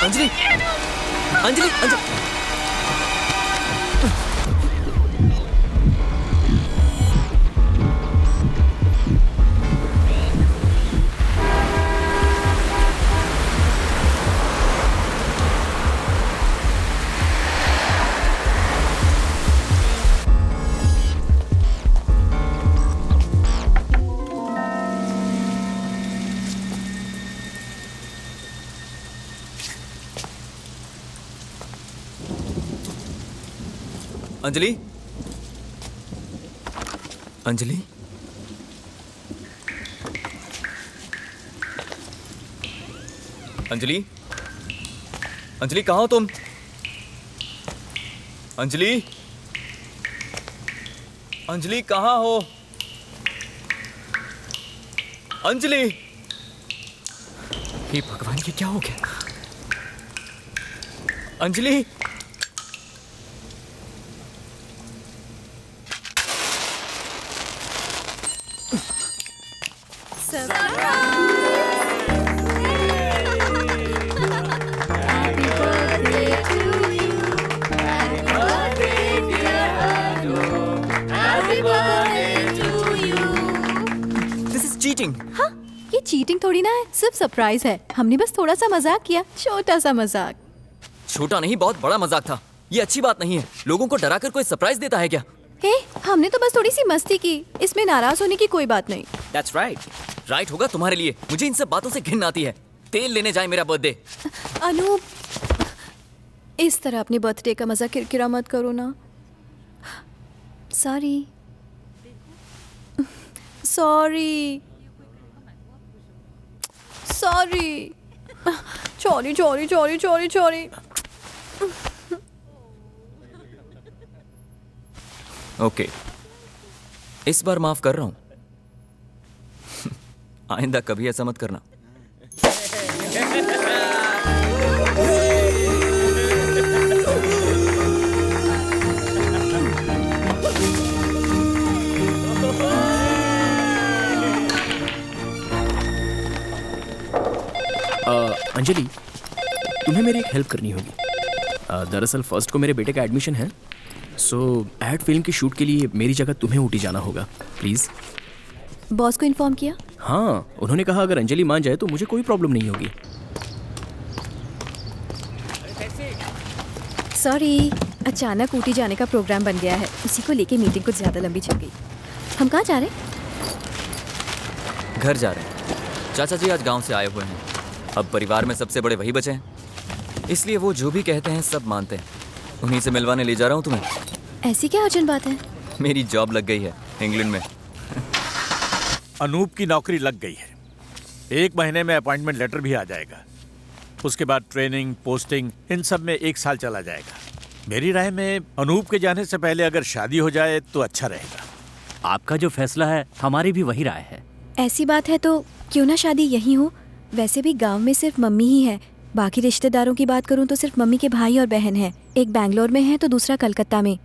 अंजलि, अंजलि, अंजलि। अंजलि, अंजलि, अंजलि, अंजलि कहाँ हो तुम? अंजलि, अंजलि कहाँ हो? अंजलि, हे भगवान ये क्या हो गया? अंजलि, हाँ, ये चीटिंग थोड़ी ना है, सिर्फ सरप्राइज है। हमने बस थोड़ा सा मजाक किया, छोटा सा मजाक। छोटा नहीं, बहुत बड़ा मजाक था। ये अच्छी बात नहीं है। लोगों को डराकर कोई सरप्राइज देता है क्या? हे, हमने तो बस थोड़ी सी मस्ती की, इसमें नाराज होने की कोई बात नहीं। That's right. राइट होगा तुम्हारे लिए। मुझे इन सब बातों से घिन आती है। तेल लेने जाए मेरा बर्थडे। अनूप, इस तरह अपने बर्थडे का मजा किरकिरा मत करो ना। सॉरी, सॉरी, सॉरी, चोरी चोरी चोरी चोरी चोरी। ओके, इस बार माफ कर रहा हूं। आइंदा कभी ऐसा मत करना। अंजलि, तुम्हें मेरी एक हेल्प करनी होगी। दरअसल फर्स्ट को मेरे बेटे का एडमिशन है, सो एड फिल्म की शूट के लिए मेरी जगह तुम्हें ऊटी जाना होगा, प्लीज। बॉस को इन्फॉर्म किया? हाँ, उन्होंने कहा अगर अंजलि मान जाए तो मुझे कोई प्रॉब्लम नहीं होगी। सॉरी, अचानक ऊटी जाने का प्रोग्राम बन गया है, उसी को लेके मीटिंग कुछ ज्यादा लंबी चल गई। हम कहाँ जा रहे हैं? घर जा रहे हैं। चाचा जी आज गांव से आए हुए हैं। अब परिवार में सबसे बड़े वही बचे हैं, इसलिए वो जो भी कहते हैं सब मानते हैं। उन्हीं से मिलवाने ले जा रहा हूँ तुम्हें। ऐसी क्या अर्जेंट बात है? मेरी जॉब लग गई है इंग्लैंड में। अनूप की नौकरी लग गई है। 1 महीने में अपॉइंटमेंट लेटर भी आ जाएगा। उसके बाद ट्रेनिंग, पोस्टिंग, इन सब में 1 साल चला जाएगा। मेरी राय में अनूप के जाने से पहले अगर शादी हो जाए तो अच्छा रहेगा। आपका जो फैसला है हमारी भी वही राय है। ऐसी बात है तो क्यों ना शादी यहीं हो। वैसे भी गांव में सिर्फ मम्मी ही है, बाकी रिश्तेदारों की बात करूं तो सिर्फ मम्मी के भाई और बहन है। एक बैंगलोर में है तो दूसरा कलकत्ता में।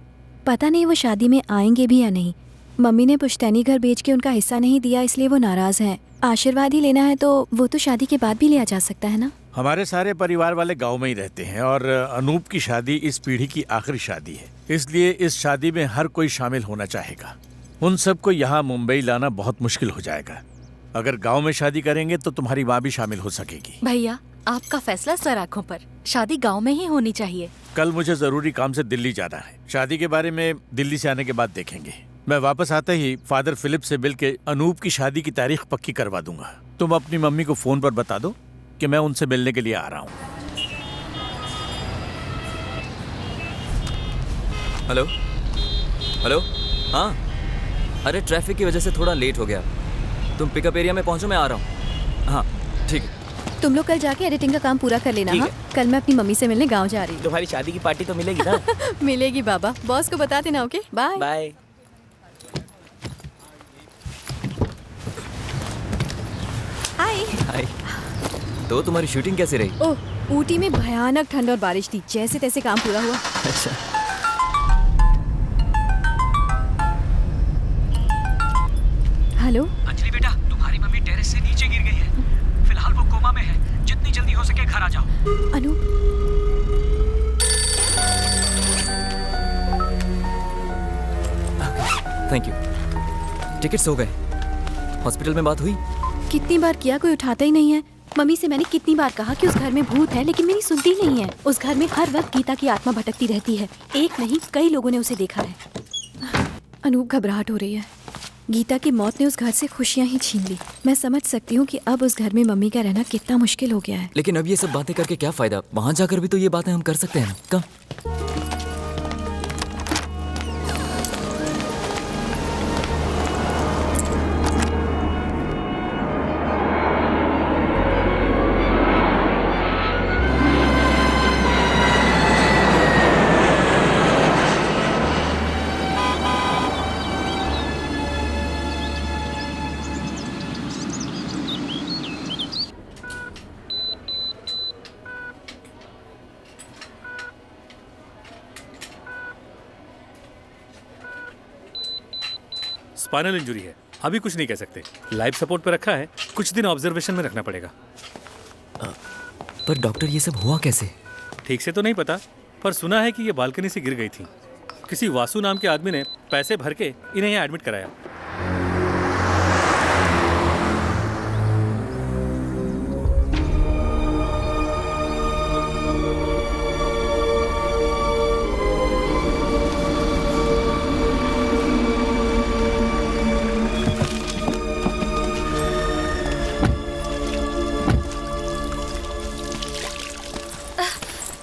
पता नहीं वो शादी में आएंगे भी या नहीं। मम्मी ने पुश्तैनी घर बेच के उनका हिस्सा नहीं दिया, इसलिए वो नाराज हैं। आशीर्वाद ही लेना है तो वो तो शादी के बाद भी लिया जा सकता है ना। हमारे सारे परिवार वाले गांव में ही रहते हैं और अनूप की शादी इस पीढ़ी की आखिरी शादी है, इसलिए इस शादी में हर कोई शामिल होना चाहेगा। उन सबको यहाँ मुंबई लाना बहुत मुश्किल हो जाएगा। अगर गांव में शादी करेंगे तो तुम्हारी माँ भी शामिल हो सकेगी। भैया, आपका फैसला सर आंखों पर। शादी गांव में ही होनी चाहिए। कल मुझे जरूरी काम से दिल्ली जाना है। शादी के बारे में दिल्ली से आने के बाद देखेंगे। मैं वापस आते ही फादर फिलिप से मिल के अनूप की शादी की तारीख पक्की करवा दूंगा। तुम अपनी मम्मी को फोन पर बता दो कि मैं उनसे मिलने के लिए आ रहा हूँ। Hello, hello. हाँ, अरे ट्रैफिक की वजह से थोड़ा लेट हो गया। तुम पिकअप एरिया में पहुंचो, मैं आ रहा हूँ। हाँ ठीक है। तुम लोग कल जाके एडिटिंग का काम पूरा कर लेना। हाँ, कल मैं अपनी मम्मी से मिलने गांव जा रही हूँ। तुम्हारी शादी की पार्टी तो मिलेगी ना? मिलेगी बाबा, बॉस को बता देना। Okay, bye bye. Hi. Hi. तो तुम्हारी शूटिंग कैसे रही? ओह, ऊटी में भयानक ठंड और बारिश थी, जैसे तैसे काम पूरा हुआ। अच्छा। हेलो अंजलि बेटा, तुम्हारी मम्मी टेरेस से नीचे गिर गई है। फिलहाल वो कोमा में है। जितनी जितनी जल्दी हो सके घर आ जाओ। अनु, थैंक यू। टिकट्स हो गए। हॉस्पिटल में बात हुई? कितनी बार किया, कोई उठाता ही नहीं है। मम्मी से मैंने कितनी बार कहा कि उस घर में भूत है, लेकिन मेरी सुनती नहीं है। उस घर में हर वक्त गीता की आत्मा भटकती रहती है। एक नहीं, कई लोगों ने उसे देखा है। अनूप, घबराहट हो रही है। गीता की मौत ने उस घर से खुशियां ही छीन ली। मैं समझ सकती हूँ कि अब उस घर में मम्मी का रहना कितना मुश्किल हो गया है। लेकिन अब ये सब बातें करके क्या फायदा? वहां जाकर भी तो ये बातें हम कर सकते हैं ना। कम। स्पाइनल इंजरी है, अभी कुछ नहीं कह सकते। लाइफ सपोर्ट पे रखा है, कुछ दिन ऑब्जर्वेशन में रखना पड़ेगा। पर डॉक्टर, ये सब हुआ कैसे? ठीक से तो नहीं पता, पर सुना है कि ये बालकनी से गिर गई थी। किसी वासु नाम के आदमी ने पैसे भर के इन्हें यहाँ एडमिट कराया।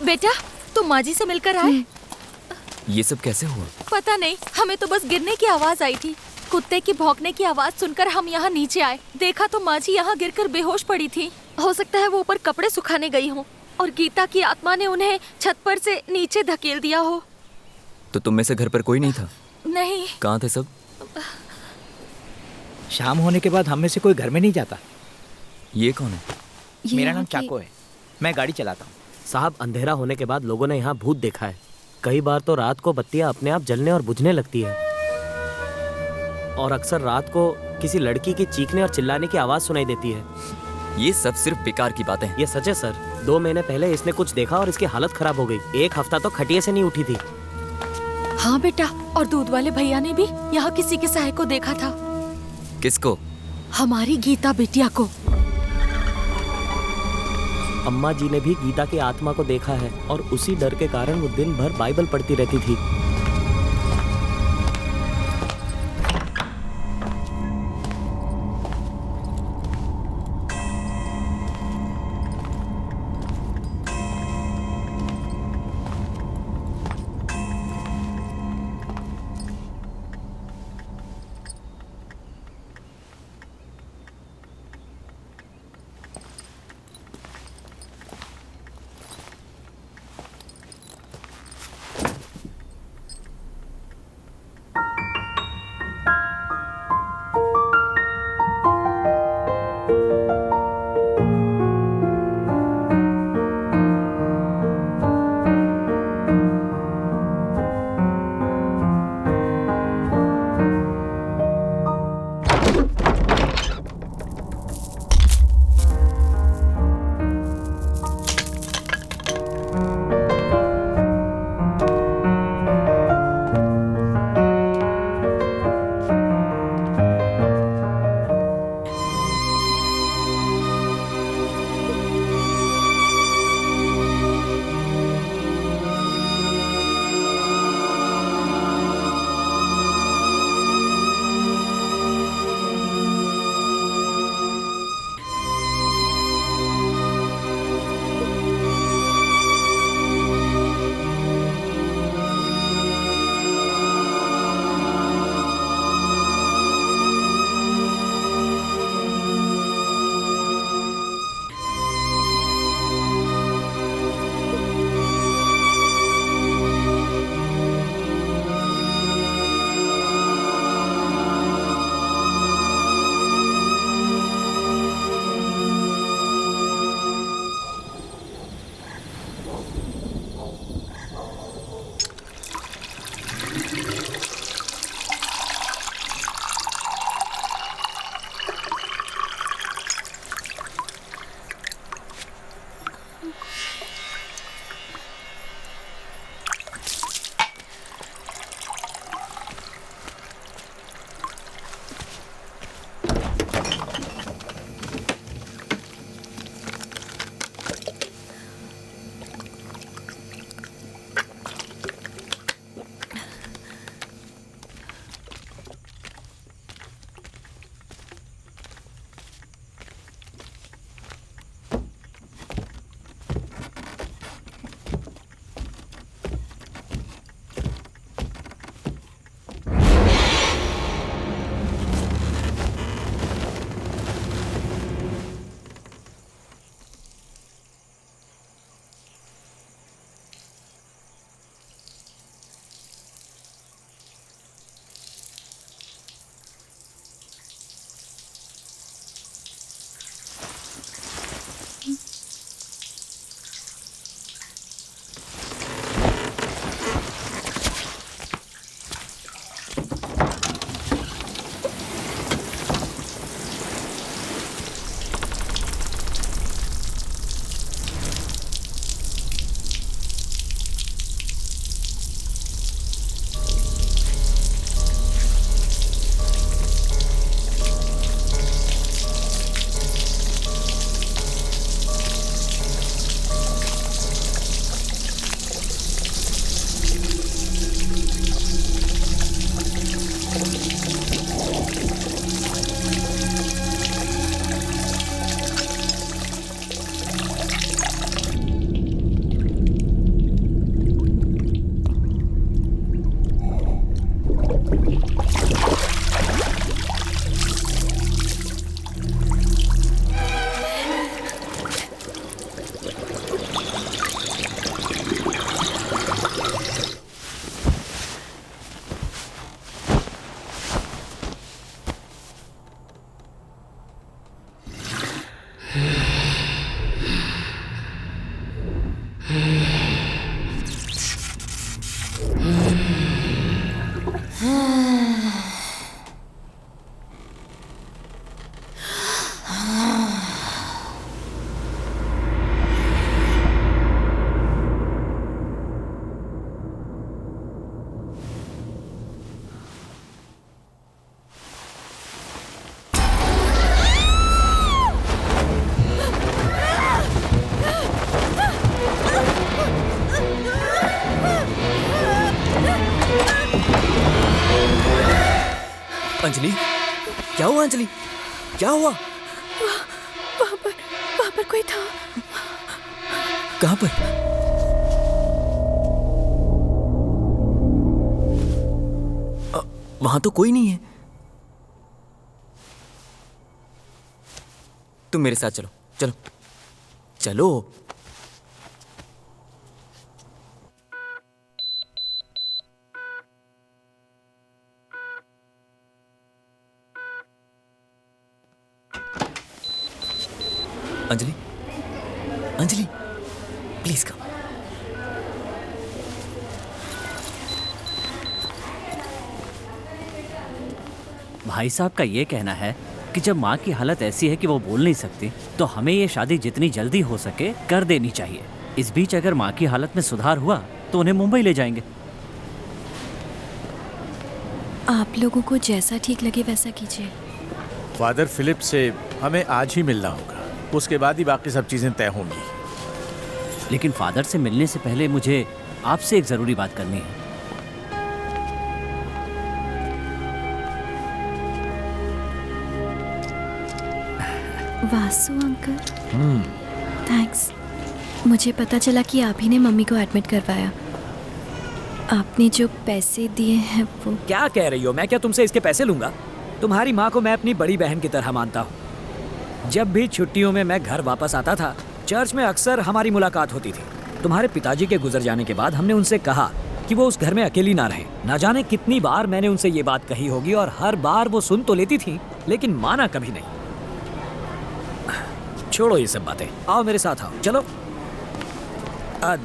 बेटा, तुम माँ जी से मिलकर आए? ये सब कैसे हुआ? पता नहीं, हमें तो बस गिरने की आवाज आई थी। कुत्ते की भौंकने की आवाज सुनकर हम यहाँ नीचे आए। देखा तो माँ जी यहाँ गिरकर बेहोश पड़ी थी। हो सकता है वो ऊपर कपड़े सुखाने गई हो और गीता की आत्मा ने उन्हें छत पर से नीचे धकेल दिया हो। तो तुम में से घर पर कोई नहीं था? नहीं। कहाँ थे सब? शाम होने के बाद हम में से कोई घर में नहीं जाता। ये कौन है? ये मेरा यहाँ नाम की- चाको है, मैं गाड़ी चलाता हूँ। साहब, अंधेरा होने के बाद लोगों ने यहाँ भूत देखा है। कई बार तो रात को बत्तियाँ अपने आप जलने और बुझने लगती है, और अक्सर रात को किसी लड़की की चीखने और चिल्लाने की आवाज़ सुनाई देती है। ये सब सिर्फ बेकार की बातें हैं। ये सच है सर। 2 महीने पहले इसने कुछ देखा और इसकी हालत खराब हो गई। 1 हफ्ता तो खटिया से नहीं उठी थी। हाँ बेटा, और दूध वाले भैया ने भी यहाँ किसी के साय को देखा था। किसको? हमारी गीता बिटिया को। अम्मा जी ने भी गीता की आत्मा को देखा है, और उसी डर के कारण वो दिन भर बाइबल पढ़ती रहती थी। अंजलि, क्या हुआ अंजलि? क्या हुआ? वहाँ पर कोई था। कहाँ पर? वहां तो कोई नहीं है। तुम मेरे साथ चलो, चलो चलो। Anjali, Anjali, please come. भाई साहब का ये कहना है कि जब माँ की हालत ऐसी है कि वो बोल नहीं सकती, तो हमें ये शादी जितनी जल्दी हो सके कर देनी चाहिए। इस बीच अगर माँ की हालत में सुधार हुआ तो उन्हें मुंबई ले जाएंगे। आप लोगों को जैसा ठीक लगे वैसा कीजिए। फादर फिलिप से हमें आज ही मिलना होगा, उसके बाद ही बाकी सब चीजें तय होंगी। लेकिन फादर से मिलने से पहले मुझे आपसे एक ज़रूरी बात करनी है। Vasu uncle, thanks. मुझे पता चला कि आप ही ने मम्मी को एडमिट करवाया। आपने जो पैसे दिए हैं वो। क्या कह रही हो? मैं क्या तुमसे इसके पैसे लूंगा? तुम्हारी माँ को मैं अपनी बड़ी बहन की तरह मानता हूँ। जब भी छुट्टियों में मैं घर वापस आता था, चर्च में अक्सर हमारी मुलाकात होती थी। तुम्हारे पिताजी के गुजर जाने के बाद हमने उनसे कहा कि वो उस घर में अकेली ना रहे। ना जाने कितनी बार मैंने उनसे ये बात कही होगी और हर बार वो सुन तो लेती थी, लेकिन माना कभी नहीं। छोड़ो ये सब बातें, आओ मेरे साथ आओ, चलो।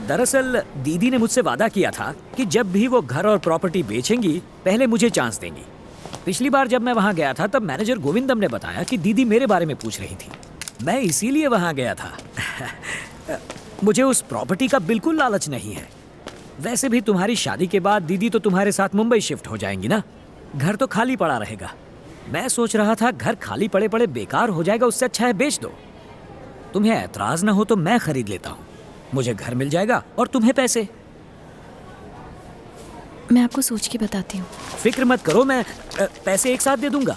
दरअसल दीदी ने मुझसे वादा किया था कि जब भी वो घर और प्रॉपर्टी बेचेंगी पहले मुझे चांस देंगी। पिछली बार जब मैं वहाँ गया था तब मैनेजर गोविंदम ने बताया कि दीदी मेरे बारे में पूछ रही थी। मैं इसीलिए वहाँ गया था। मुझे उस प्रॉपर्टी का बिल्कुल लालच नहीं है। वैसे भी तुम्हारी शादी के बाद दीदी तो तुम्हारे साथ मुंबई शिफ्ट हो जाएंगी ना, घर तो खाली पड़ा रहेगा। मैं सोच रहा था घर खाली पड़े पड़े बेकार हो जाएगा, उससे अच्छा है बेच दो। तुम्हें ऐतराज ना हो तो मैं खरीद लेता हूँ, मुझे घर मिल जाएगा और तुम्हें पैसे। मैं आपको सोच के बताती हूँ। फिक्र मत करो, मैं पैसे एक साथ दे दूंगा।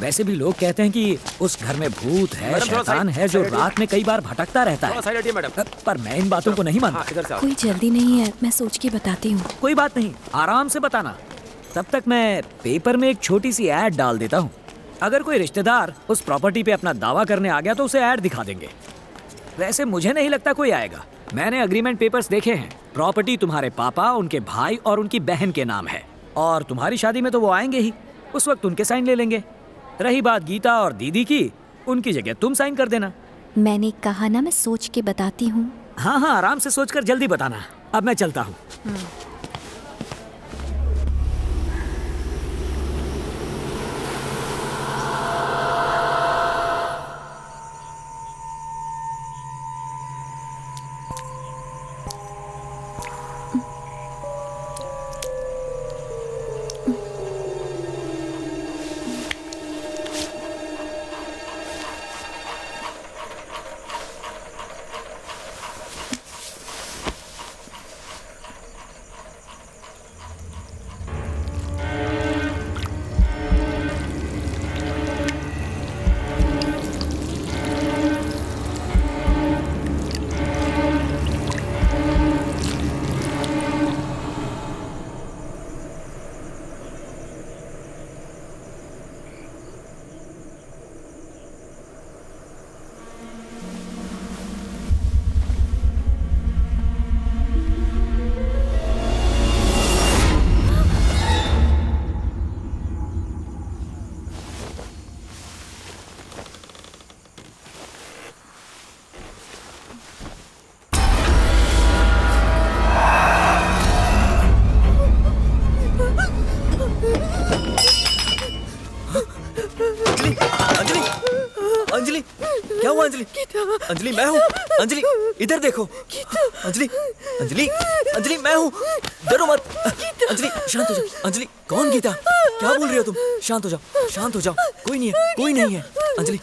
वैसे भी लोग कहते हैं कि उस घर में भूत है, शैतान है जो रात में कई बार भटकता रहता है, पर मैं इन बातों को नहीं मानता। कोई जल्दी नहीं है, मैं सोच के बताती हूँ। कोई बात नहीं, आराम से बताना। तब तक मैं पेपर में एक छोटी सी ऐड डाल देता हूँ। अगर कोई रिश्तेदार उस प्रॉपर्टी पे अपना दावा करने आ गया तो उसे ऐड दिखा देंगे। वैसे मुझे नहीं लगता कोई आएगा। मैंने एग्रीमेंट पेपर्स देखे हैं। प्रॉपर्टी तुम्हारे पापा, उनके भाई और उनकी बहन के नाम है, और तुम्हारी शादी में तो वो आएंगे ही, उस वक्त उनके साइन ले लेंगे। रही बात गीता और दीदी की, उनकी जगह तुम साइन कर देना। मैंने कहा ना, मैं सोच के बताती हूँ। हाँ हाँ, आराम से सोचकर जल्दी बताना। अब मैं चलता हूँ। अंजलि, क्या हुआ अंजलि? अंजलि मैं हूँ। अंजलि इधर देखो। अंजलि, अंजलि, अंजलि मैं हूँ, डरो मत। अंजलि शांत हो जाओ। अंजलि कौन गीता? क्या बोल रही हो तुम? शांत हो जाओ, शांत हो जाओ। कोई नहीं है, कोई नहीं है। अंजलि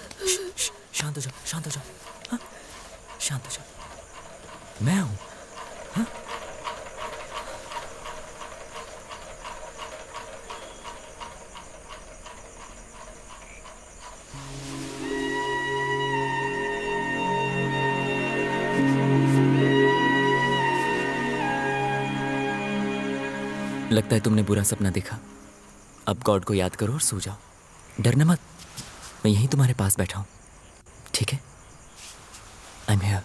शांत हो जाओ, शांत हो जाओ, हाँ? शांत हो जाओ। मैं हूँ, हाँ? लगता है तुमने बुरा सपना देखा। अब गॉड को याद करो और सो जाओ। डरना मत, मैं यहीं तुम्हारे पास बैठा हूं, ठीक है? I am here.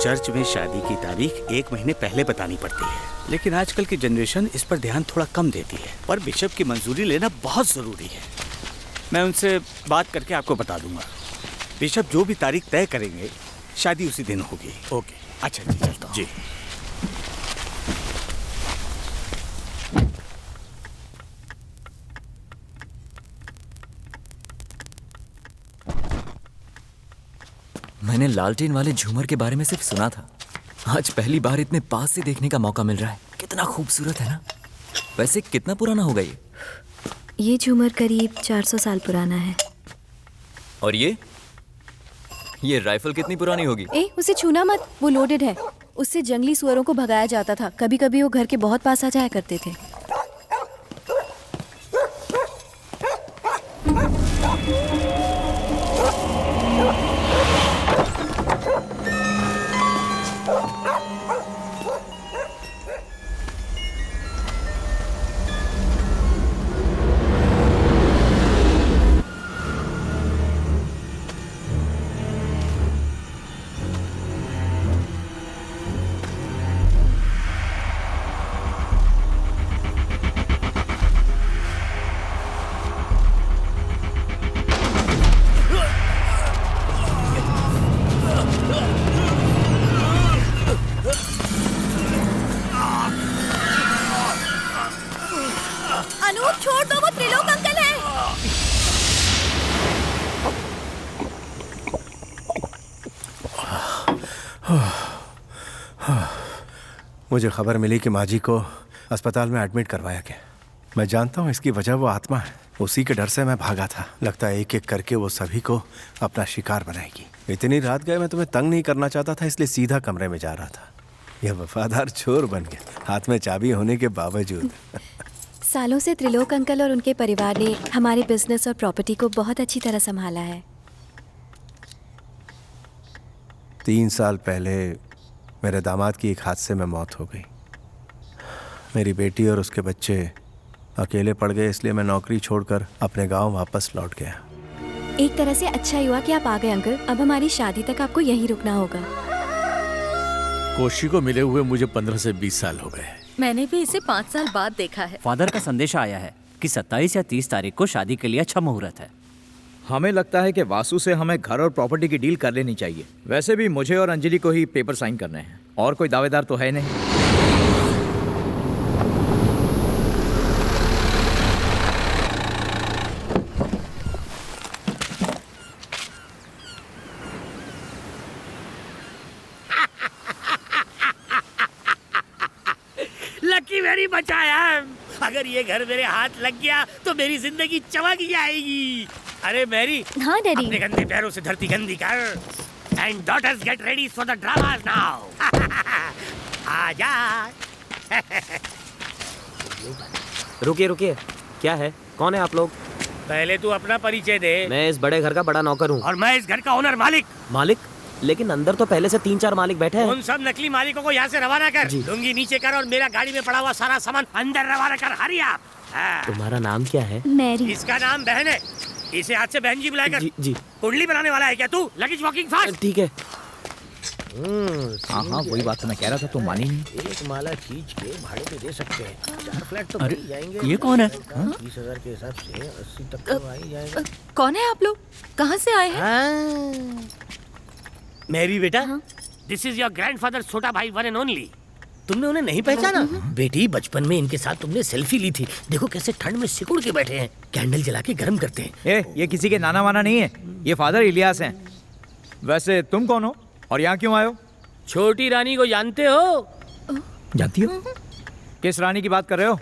चर्च में शादी की तारीख 1 महीने पहले बतानी पड़ती है, लेकिन आजकल की जनरेशन इस पर ध्यान थोड़ा कम देती है। पर बिशप की मंजूरी लेना बहुत ज़रूरी है। मैं उनसे बात करके आपको बता दूंगा। बिशप जो भी तारीख तय करेंगे शादी उसी दिन होगी। ओके, अच्छा जी, चलता हूँ। जी। मैंने लालटेन वाले झूमर के बारे में सिर्फ सुना था, आज पहली बार इतने पास से देखने का मौका मिल रहा है। कितना खूबसूरत है ना। वैसे कितना पुराना होगा ये? ये झूमर करीब 400 साल पुराना है। और ये राइफल कितनी पुरानी होगी? उसे छूना मत, वो लोडेड है। उससे जंगली सुअरों को भगाया जाता था। कभी कभी वो घर के बहुत पास आ जाया करते थे। छोड़ दो, वो त्रिलोक अंकल है। मुझे खबर मिली कि माँ जी को अस्पताल में एडमिट करवाया गया। मैं जानता हूँ इसकी वजह वो आत्मा है। उसी के डर से मैं भागा था। लगता है एक एक करके वो सभी को अपना शिकार बनाएगी। इतनी रात गए, मैं तुम्हें तंग नहीं करना चाहता था, इसलिए सीधा कमरे में जा रहा था। यह वफादार चोर बन गया, हाथ में चाबी होने के बावजूद। सालों से त्रिलोक अंकल और उनके परिवार ने हमारे बिजनेस और प्रॉपर्टी को बहुत अच्छी तरह संभाला है। 3 साल पहले मेरे दामाद की एक हादसे में मौत हो गई। मेरी बेटी और उसके बच्चे अकेले पड़ गए, इसलिए मैं नौकरी छोड़कर अपने गांव वापस लौट गया। एक तरह से अच्छा ही हुआ कि आप आ गए अंकल। अब हमारी शादी तक आपको यहीं रुकना होगा। कोशी को मिले हुए मुझे 15 से 20 साल हो गए। मैंने भी इसे 5 साल बाद देखा है। फादर का संदेशा आया है कि 27 या 30 तारीख को शादी के लिए अच्छा मुहूर्त है। हमें लगता है कि वासु से हमें घर और प्रॉपर्टी की डील कर लेनी चाहिए। वैसे भी मुझे और अंजलि को ही पेपर साइन करने हैं, और कोई दावेदार तो है नहीं। लकी वेरी बचाया। अगर ये घर मेरे हाथ लग गया तो मेरी जिंदगी चमक जाएगी। अरे मैरी, हाँ डैडी। अपने गंदे पैरों से धरती गंदी कर। And daughters get ready for the dramas now. आजा। रुकिए रुकिए, क्या है? कौन है आप लोग? पहले तू अपना परिचय दे। मैं इस बड़े घर का बड़ा नौकर हूँ। और मैं इस घर का ओनर मालिक। मालिक? लेकिन अंदर तो पहले से 3-4 मालिक बैठे हैं। उन सब नकली मालिकों को यहाँ से रवाना कर। लुंगी नीचे कर और मेरा गाड़ी में पड़ा हुआ सारा सामान अंदर रवाना कर। हरी आप। तुम्हारा नाम क्या है? मैरी। इसका नाम बहन है। इसे आज से बहन जी बुलाया कर। जी। कुंडली बनाने वाला है क्या तू? Luggage walking fast. ठीक है। हाँ हाँ, वही बात तो मैं कह रहा था, तुम मानी नहीं। एक माला खींच के भाड़े पे दे सकते हैं। 4 फ्लैट तो अरे, मिल जाएंगे। ये कौन है? 30,000 के हिसाब से 80 तक तो आ ही जाएगा। कौन है आप लोग? कहाँ से आए हैं? मेरी बेटा, दिस इज योर ग्रैंडफादर, छोटा भाई, वन एंड ओनली। तुमने उन्हें नहीं पहचाना? बेटी, बचपन में इनके साथ तुमने सेल्फी ली थी। देखो कैसे ठंड में सिकुड़ के बैठे हैं, कैंडल जला के गर्म करते हैं। ये किसी के नाना वाना नहीं है, ये फादर इलियास हैं। वैसे तुम कौन हो और यहाँ क्यों आए हो? छोटी रानी को जानते हो? जानती हो? किस रानी की बात कर रहे हो?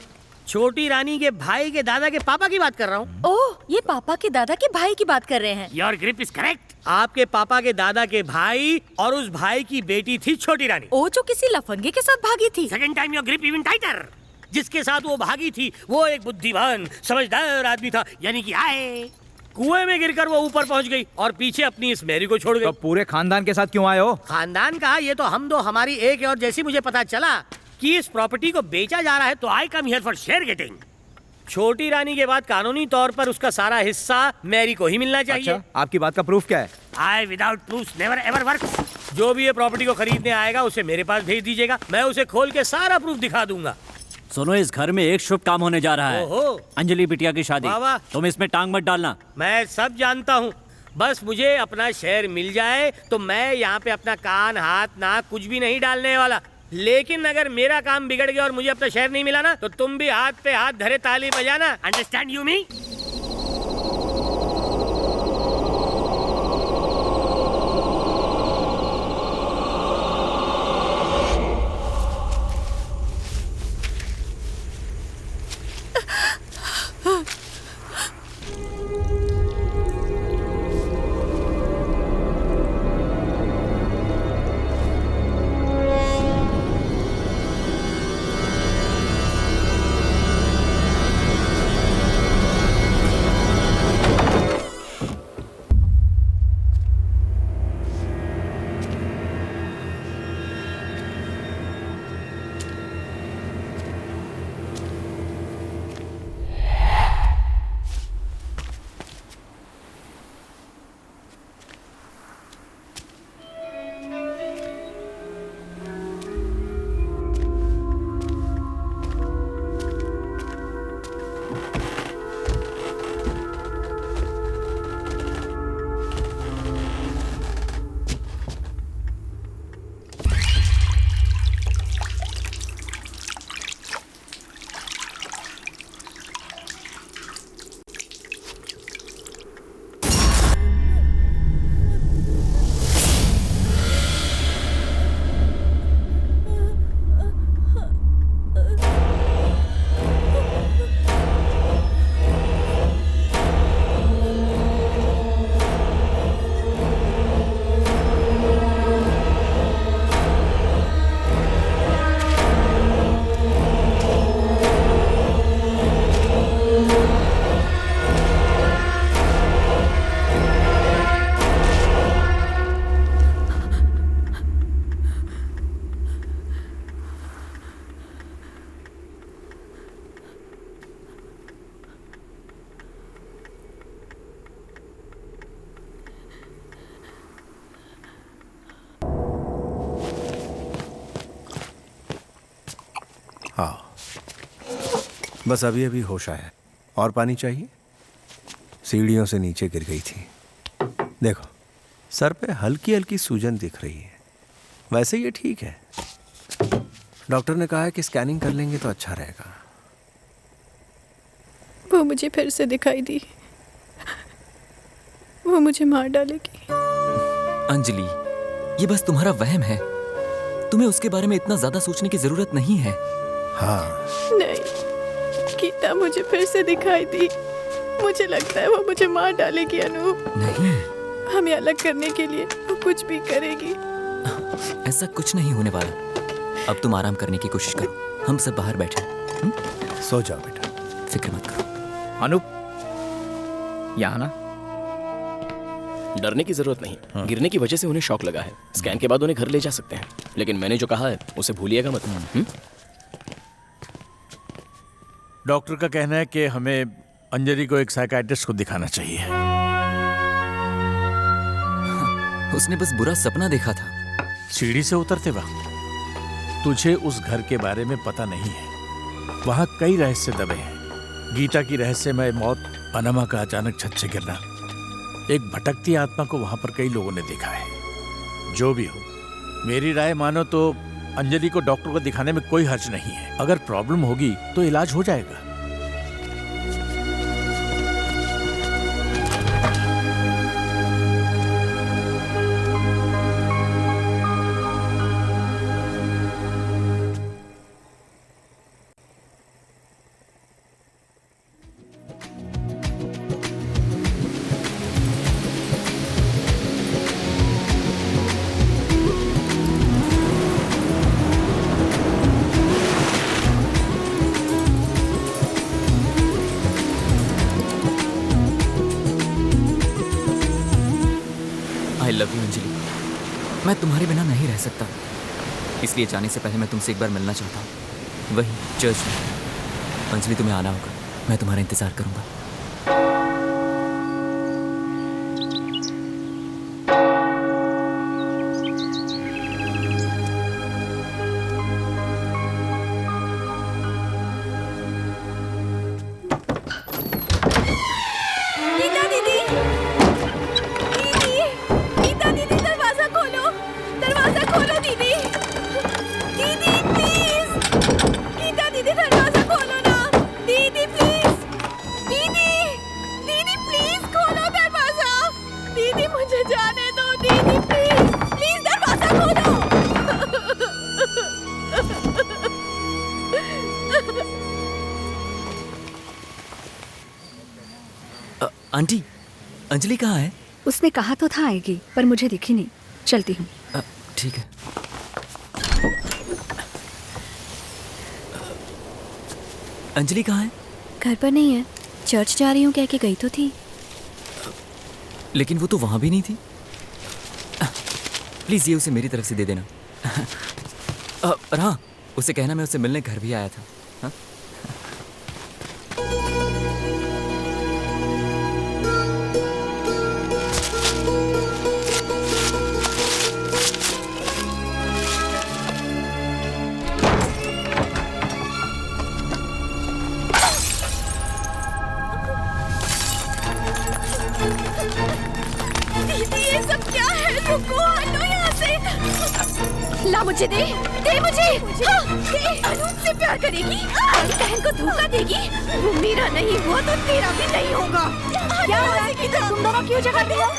छोटी रानी के भाई के दादा के पापा की बात कर रहा हूँ। ओह, ये पापा के दादा के भाई की बात कर रहे हैं। Your grip is correct. आपके पापा के दादा के भाई और उस भाई की बेटी थी छोटी रानी। ओ, जो किसी लफंगे के साथ भागी थी। Second time your grip even tighter. जिसके साथ वो भागी थी वो एक बुद्धिमान समझदार आदमी था, यानी कि आए। कुएं में गिरकर वो ऊपर पहुंच गई और पीछे अपनी इस मैरी को छोड़ गई। तो पूरे खानदान के साथ क्यों आए हो? खानदान का ये तो हम दो, हमारी एक और जैसी मुझे पता चला कि इस प्रॉपर्टी को बेचा जा रहा है, तो I come here for share getting. छोटी रानी के बाद कानूनी तौर पर उसका सारा हिस्सा मैरी को ही मिलना चाहिए। अच्छा, आपकी बात का प्रूफ क्या है? I without proof never ever works. जो भी ये प्रॉपर्टी को खरीदने आएगा उसे मेरे पास भेज दीजिएगा, मैं उसे खोल के सारा प्रूफ दिखा दूंगा। सुनो, इस घर में एक शुभ काम होने जा रहा है। ओहो। अंजलि बिटिया की शादी। वाह वाह। तुम इसमें टांग मत डालना। मैं सब जानता हूँ, बस मुझे अपना शेयर मिल जाए तो मैं यहाँ पे अपना कान हाथ नाक कुछ भी नहीं डालने वाला। लेकिन अगर मेरा काम बिगड़ गया और मुझे अपना शेयर नहीं मिला ना, तो तुम भी हाथ पे हाथ धरे ताली बजाना। अंडरस्टैंड यू मी? बस अभी अभी होश आया। और पानी चाहिए? सीढ़ियों से नीचे गिर गई थी। देखो, सर पे हल्की हल्की सूजन दिख रही है। वैसे ये ठीक है। डॉक्टर ने कहा है कि स्कैनिंग कर लेंगे तो अच्छा रहेगा। वो मुझे फिर से दिखाई दी। वो मुझे मार डालेगी। अंजलि, ये बस तुम्हारा वहम है। तुम्हें उसके बारे में इतना ज्यादा सोचने की जरूरत नहीं है। हाँ। नहीं, गीता मुझे फिर से दिखाई दी। मुझे लगता है वो मुझे मार डालेगी। अनूप, नहीं, हमें अलग करने के लिए वो कुछ भी करेगी। ऐसा कुछ नहीं होने वाला। अब तुम आराम करने की कोशिश करो। हम सब बाहर बैठे। सो जाओ बेटा, फिक्र मत करो। अनूप, यहाँ ना। डरने की जरूरत नहीं। गिरने की वजह से उन्हें शॉक लगा है। स्कैन के बाद उन्हें घर ले जा सकते हैं, लेकिन मैंने जो कहा है उसे भूलिएगा मत। डॉक्टर का कहना है कि हमें अंजलि को एक साइकियाट्रिस्ट को दिखाना चाहिए। उसने बस बुरा सपना देखा था, सीढ़ी से उतरते वक्त तुझे उस घर के बारे में पता नहीं है। वहां कई रहस्य दबे हैं। गीता की रहस्यमय मौत, पनामा का अचानक छत से गिरना, एक भटकती आत्मा को वहां पर कई लोगों ने देखा है। जो भी हो, मेरी राय मानो तो अंजलि को डॉक्टर को दिखाने में कोई हर्ज नहीं है। अगर प्रॉब्लम होगी तो इलाज हो जाएगा। I love you Anjali. मैं तुम्हारे बिना नहीं रह सकता, इसलिए जाने से पहले मैं तुमसे एक बार मिलना चाहता हूँ, वही चर्च में। अंजलि तुम्हें आना होगा, मैं तुम्हारा इंतजार करूंगा। गीता दीदी, गीता दीदी, दरवाजा खोलो, दरवाजा खोलो दीदी, दीदी प्लीज, गीता दीदी दरवाजा खोलो ना, दीदी प्लीज, दीदी, दीदी प्लीज खोलो दरवाजा, दीदी मुझे जाने दो, दीदी प्लीज, प्लीज दरवाजा खोलो। आंटी, अंजलि कहाँ है? उसने कहा तो था आएगी, पर मुझे दिखी नहीं। चलती हूँ। ठीक है। अंजलि कहाँ है? घर पर नहीं है, चर्च जा रही हूँ कह के गई तो थी। लेकिन वो तो वहां भी नहीं थी। प्लीज ये उसे मेरी तरफ से दे देना। और हाँ, उसे कहना मैं उससे मिलने घर भी आया था। हाँ? दीदी ये सब क्या है? रुको, हटो यहाँ से। ला मुझे दे, दे मुझे। हाँ, दे। अनूप से प्यार करेगी, मेरी बहन को धोखा देगी। वो मेरा नहीं हुआ तो तेरा भी नहीं होगा। क्या हो रहा है गीता? तुम दोनों क्यों झगड़ते हो?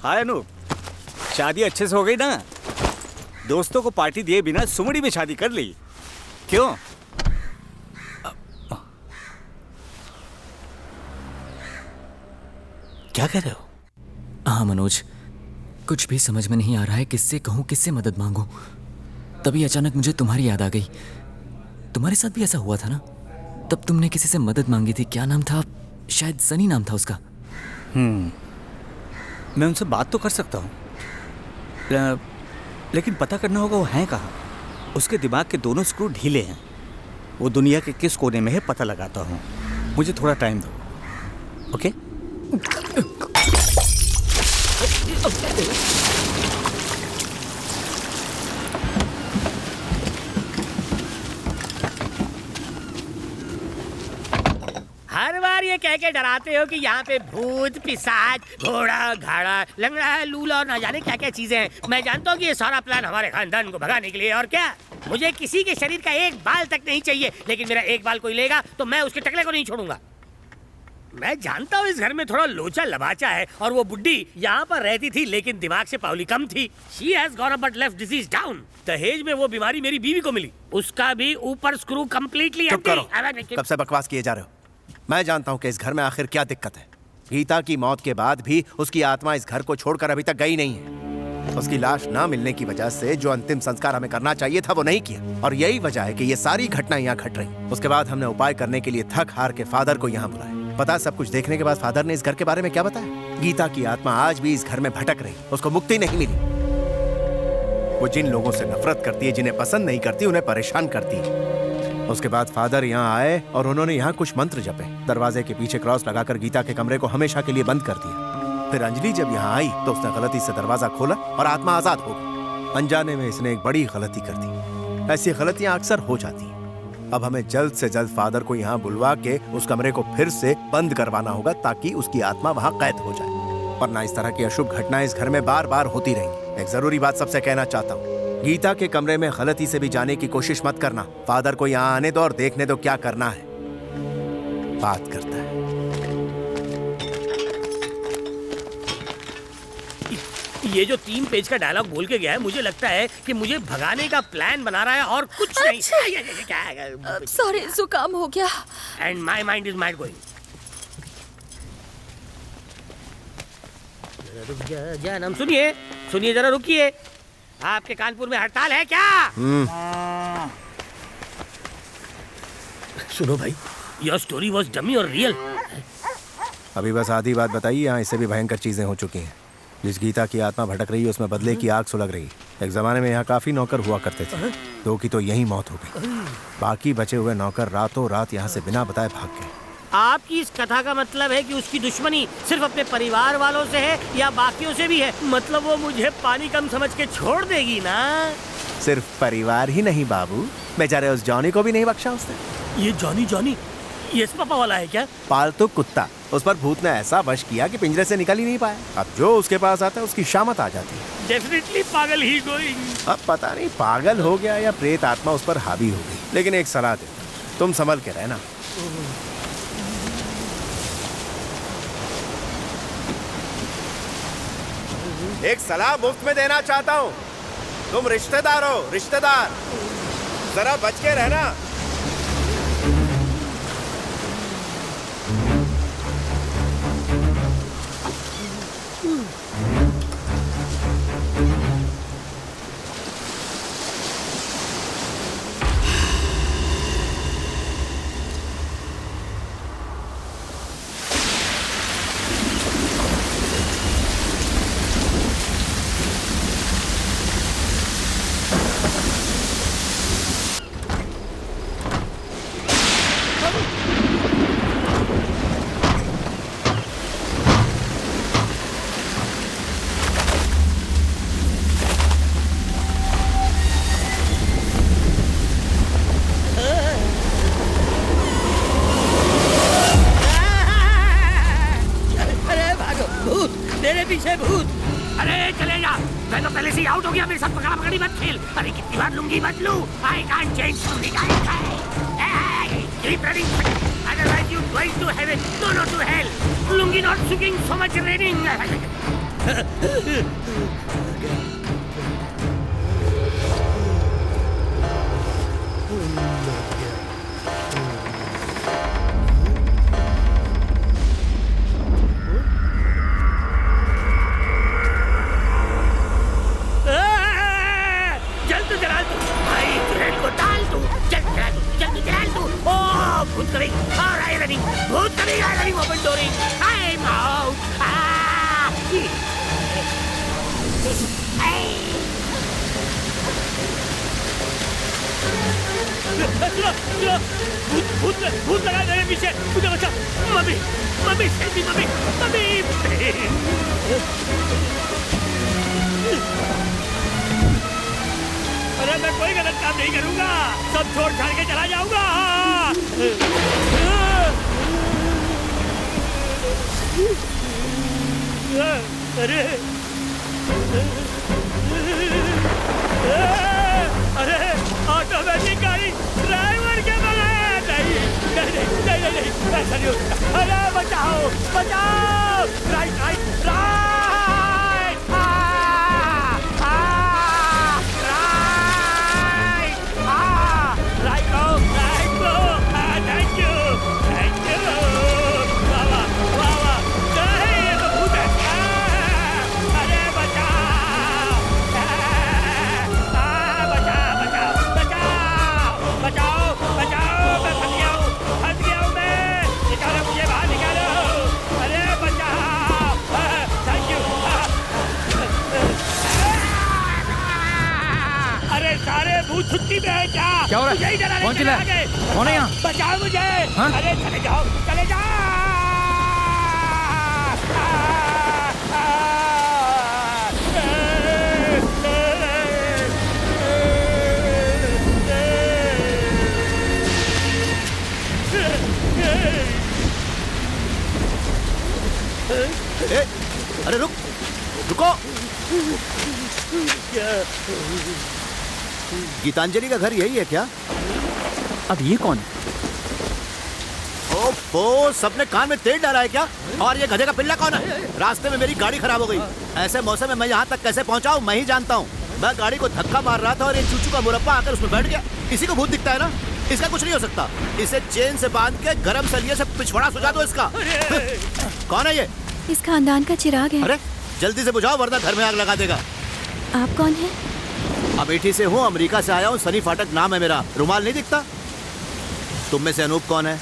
हाय अनूप, शादी अच्छे से हो गई ना? दोस्तों को पार्टी दिए बिना सुमड़ी में शादी कर ली, क्यों? क्या कह रहे हो? हाँ मनोज, कुछ भी समझ में नहीं आ रहा है, किससे कहूँ, किससे मदद मांगूं। तभी अचानक मुझे तुम्हारी याद आ गई। तुम्हारे साथ भी ऐसा हुआ था ना? तब तुमने किसी से मदद मांगी थी, क्या नाम था? शायद सनी नाम था उसका। मैं उनसे बात तो कर सकता हूँ, लेकिन पता करना होगा वो हैं कहाँ। उसके दिमाग के दोनों स्क्रू ढीले हैं। वो दुनिया के किस कोने में है पता लगाता हूँ। मुझे थोड़ा टाइम दो, ओके? हर बार ये कह के डराते हो कि यहाँ पे भूत, पिशाच, घोड़ा, घाड़ा, लंगड़ा, लूला और ना जाने क्या क्या चीजें हैं। मैं जानता हूँ कि ये सारा प्लान हमारे खानदान को भगाने के लिए। और क्या, मुझे किसी के शरीर का एक बाल तक नहीं चाहिए, लेकिन मेरा एक बाल कोई लेगा तो मैं उसके टकले को नहीं छोड़ूंगा। मैं जानता हूँ इस घर में थोड़ा लोचा लबाचा है और वो बुड्ढी यहाँ पर रहती थी लेकिन दिमाग से पावली कम थी। She has gone up but left disease down. दहेज में वो बीमारी मेरी बीवी को मिली, उसका भी ऊपर स्क्रू कम्प्लीटली चुप करो। कब से बकवास किए जा रहे हो? मैं जानता हूँ कि इस घर में आखिर क्या दिक्कत है। गीता की मौत के बाद भी उसकी आत्मा इस घर को छोड़कर अभी तक गई नहीं है। उसकी लाश ना मिलने की वजह से जो अंतिम संस्कार हमें करना चाहिए था वो नहीं किया, और यही वजह है कि ये सारी घटनाएं यहाँ घट रही। उसके बाद हमने उपाय करने के लिए थक हार के फादर को यहाँ बुलाया। पता सब कुछ देखने के बाद फादर ने इस घर के बारे में क्या बताया? गीता की आत्मा आज भी इस घर में भटक रही, उसको मुक्ति नहीं मिली। वो जिन लोगों से नफरत करती है, जिन्हें पसंद नहीं करती, उन्हें परेशान करती है। उसके बाद फादर यहाँ आए और उन्होंने यहाँ कुछ मंत्र जपे, दरवाजे के पीछे क्रॉस लगाकर गीता के कमरे को हमेशा के लिए बंद कर दिया। फिर अंजलि जब यहाँ आई तो उसने गलती से दरवाजा खोला और आत्मा आजाद हो गई। अनजाने में इसने एक बड़ी गलती कर दी। ऐसी गलतियां अक्सर हो जाती हैं। अब हमें जल्द से जल्द फादर को यहाँ बुलवा के उस कमरे को फिर से बंद करवाना होगा ताकि उसकी आत्मा वहाँ कैद हो जाए, वरना इस तरह की अशुभ घटनाएं इस घर में बार बार होती रहेंगी। एक जरूरी बात सबसे कहना चाहता हूँ, गीता के कमरे में गलती से भी जाने की कोशिश मत करना। फादर को यहाँ आने दो और देखने दो क्या करना है। बात करता है। ये जो 3 पेज का डायलॉग बोल के गया है, मुझे लगता है कि मुझे भगाने का प्लान बना रहा है और कुछ नहीं। सॉरी, जुकाम हो गया। And my mind is mind going. जानम सुनिए, सुनिए जरा, रुकिए। आपके कानपुर में हड़ताल है क्या? सुनो भाई, योर स्टोरी वॉज डमी और रियल। अभी बस आधी बात बताइए। यहाँ इससे भी भयंकर चीजें हो चुकी हैं। जिस गीता की आत्मा भटक रही है उसमें बदले की आग सुलग रही है। एक जमाने में यहाँ काफी नौकर हुआ करते थे, 2 की तो यही मौत हो गई। बाकी बचे हुए नौकर रातों रात यहाँ से बिना बताए भाग गए। आपकी इस कथा का मतलब है कि उसकी दुश्मनी सिर्फ अपने परिवार वालों से है या बाकियों से भी है? मतलब वो मुझे पानी कम समझ के छोड़ देगी ना? सिर्फ परिवार ही नहीं बाबू, बेचारे उस जॉनी को भी नहीं बख्शा उसने। ये जॉनी यस पापा वाला है क्या? पालतू कुत्ता। उस पर भूत ने ऐसा वश किया कि पिंजरे से निकल ही नहीं पाया। अब जो उसके पास आता है उसकी शामत आ जाती है। डेफिनेटली पागल ही गोइंग। अब पता नहीं पागल हो गया या प्रेत आत्मा उस पर हावी हो गई। लेकिन एक सलाह दे, तुम संभल के रहना। एक सलाह मुफ्त में देना चाहता हूँ। तुम रिश्तेदार हो, रिश्तेदार, जरा बच के रहना। पीछे भूत। अरे चले जा, मैं तो पहले से ही आउट हो गया। मेरे साथ पकड़ा पकड़ी मत खेल। अरे कितनी बार लुंगी बदलूं? I can't change lungi guy. Hey, keep running. Otherwise you going to heaven. No, not to hell. Lungi not sucking, so much raining. भूत कभी और आई रनिंग, भूत कभी आई रनिंग, ओपन डोरिंग, आई एम आउट। भूत लगा मेरे पीछे, मुझे बचा। Mummy mummy selfie, mummy mummy. अरे मैं कोई गलत काम नहीं करूंगा, सब छोड़ छाड़ के चला जाऊंगा। अरे अरे ऑटोमेटिक गाड़ी, ड्राइवर के बगैर नहीं नहीं नहीं नहीं नहीं, ऐसा नहीं हो सकता। अरे बचाओ। बचाओ, right right right, right low, thank you, वाह वाह वाह वाह, नहीं ये तो भूत है, अरे बचाओ, बचाओ बचाओ बचाओ बचाओ, मैं फंस गया हूँ मैं, निकालो मुझे बाहर निकालो, अरे बचाओ, थैंक यू, अरे सारे भूत छुट्टी में है क्या? क्या हो रहा है? मुझे ही डराने कौन चिल्ला है? चले आ गए। कौन है यहाँ? बचाओ मुझे, हाँ? अरे चले जाओ चले जाओ, अरे रुको। गीतांजलि का घर यही है क्या? अब ये कौन है? ओफो, सबने कान में तेल डाला है क्या? और ये गधे का पिल्ला कौन है? रास्ते में मेरी गाड़ी खराब हो गई। ऐसे मौसम में मैं यहाँ तक कैसे पहुँचा हूँ मैं ही जानता हूँ। मैं गाड़ी को धक्का मार रहा था और एक चूचू का मुरब्बा आकर उसमें बैठ गया। किसी को भूत दिखता है ना, इसका कुछ नहीं हो सकता। इसे चेन से बांध के गरम सलिए से पिछवाड़ा सुझा दो इसका। कौन है ये? इस खानदान का चिराग है। अरे जल्दी से बुझाओ वरना घर में आग लगा देगा। आप कौन हैं? अमेठी से हूँ, अमेरिका से आया हूँ, सनी फाटक नाम है मेरा। रुमाल नहीं दिखता? तुम में से अनूप कौन है?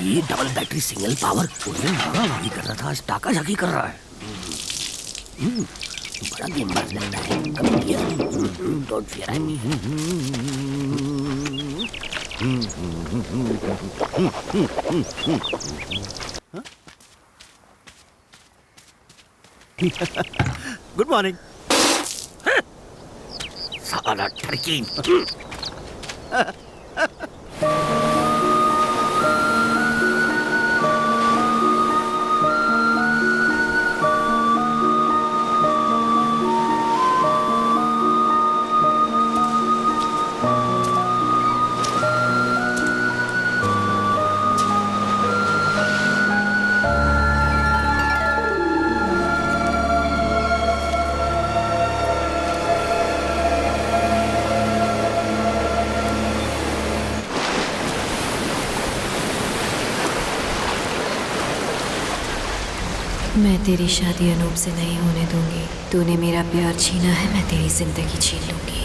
ये डबल बैटरी सिंगल पावर उस दिन भागा कर रहा था, आज टाका झाकी कर रहा है। बड़ा गेमबाज लगता है। Don't fear me. Good morning. साला टर्की। मैं तेरी शादी अनूप से नहीं होने दूंगी। तूने मेरा प्यार छीना है, मैं तेरी जिंदगी छीन लूंगी।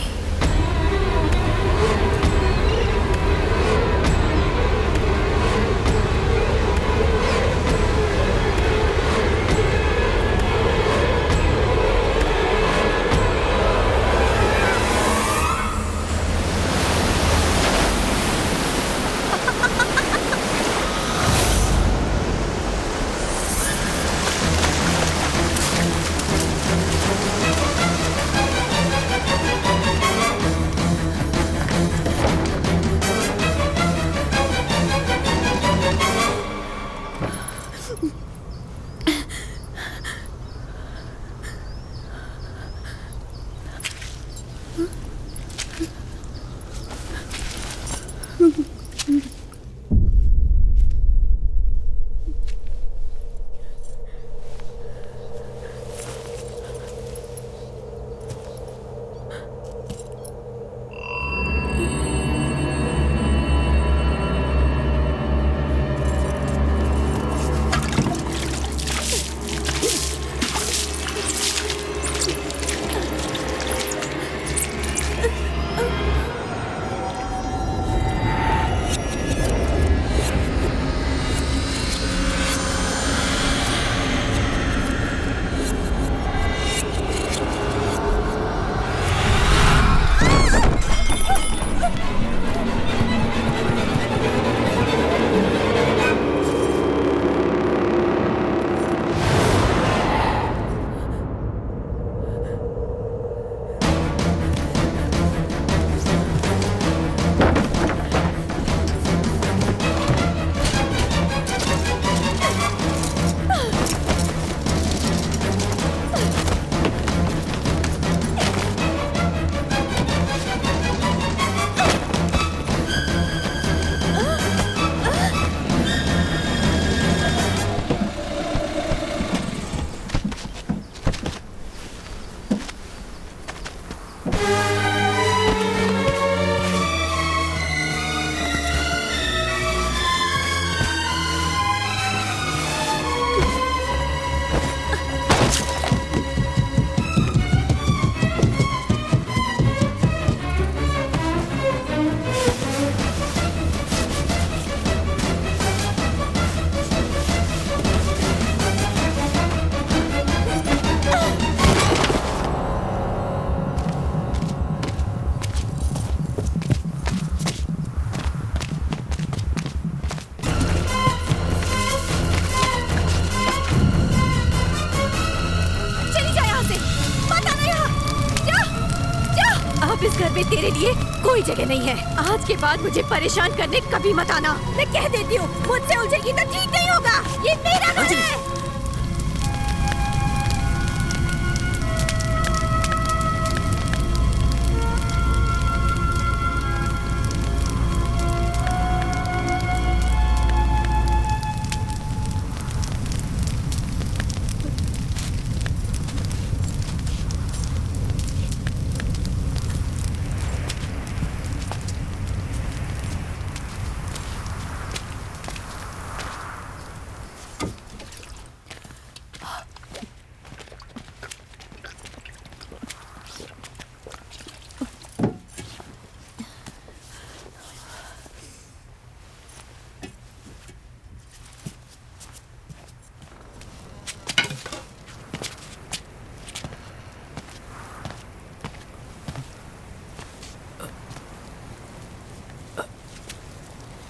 अब इस घर में तेरे लिए कोई जगह नहीं है। आज के बाद मुझे परेशान करने कभी मत आना। मैं कह देती हूँ, मुझसे उलझेगी तो ठीक नहीं होगा। ये मेरा घर है।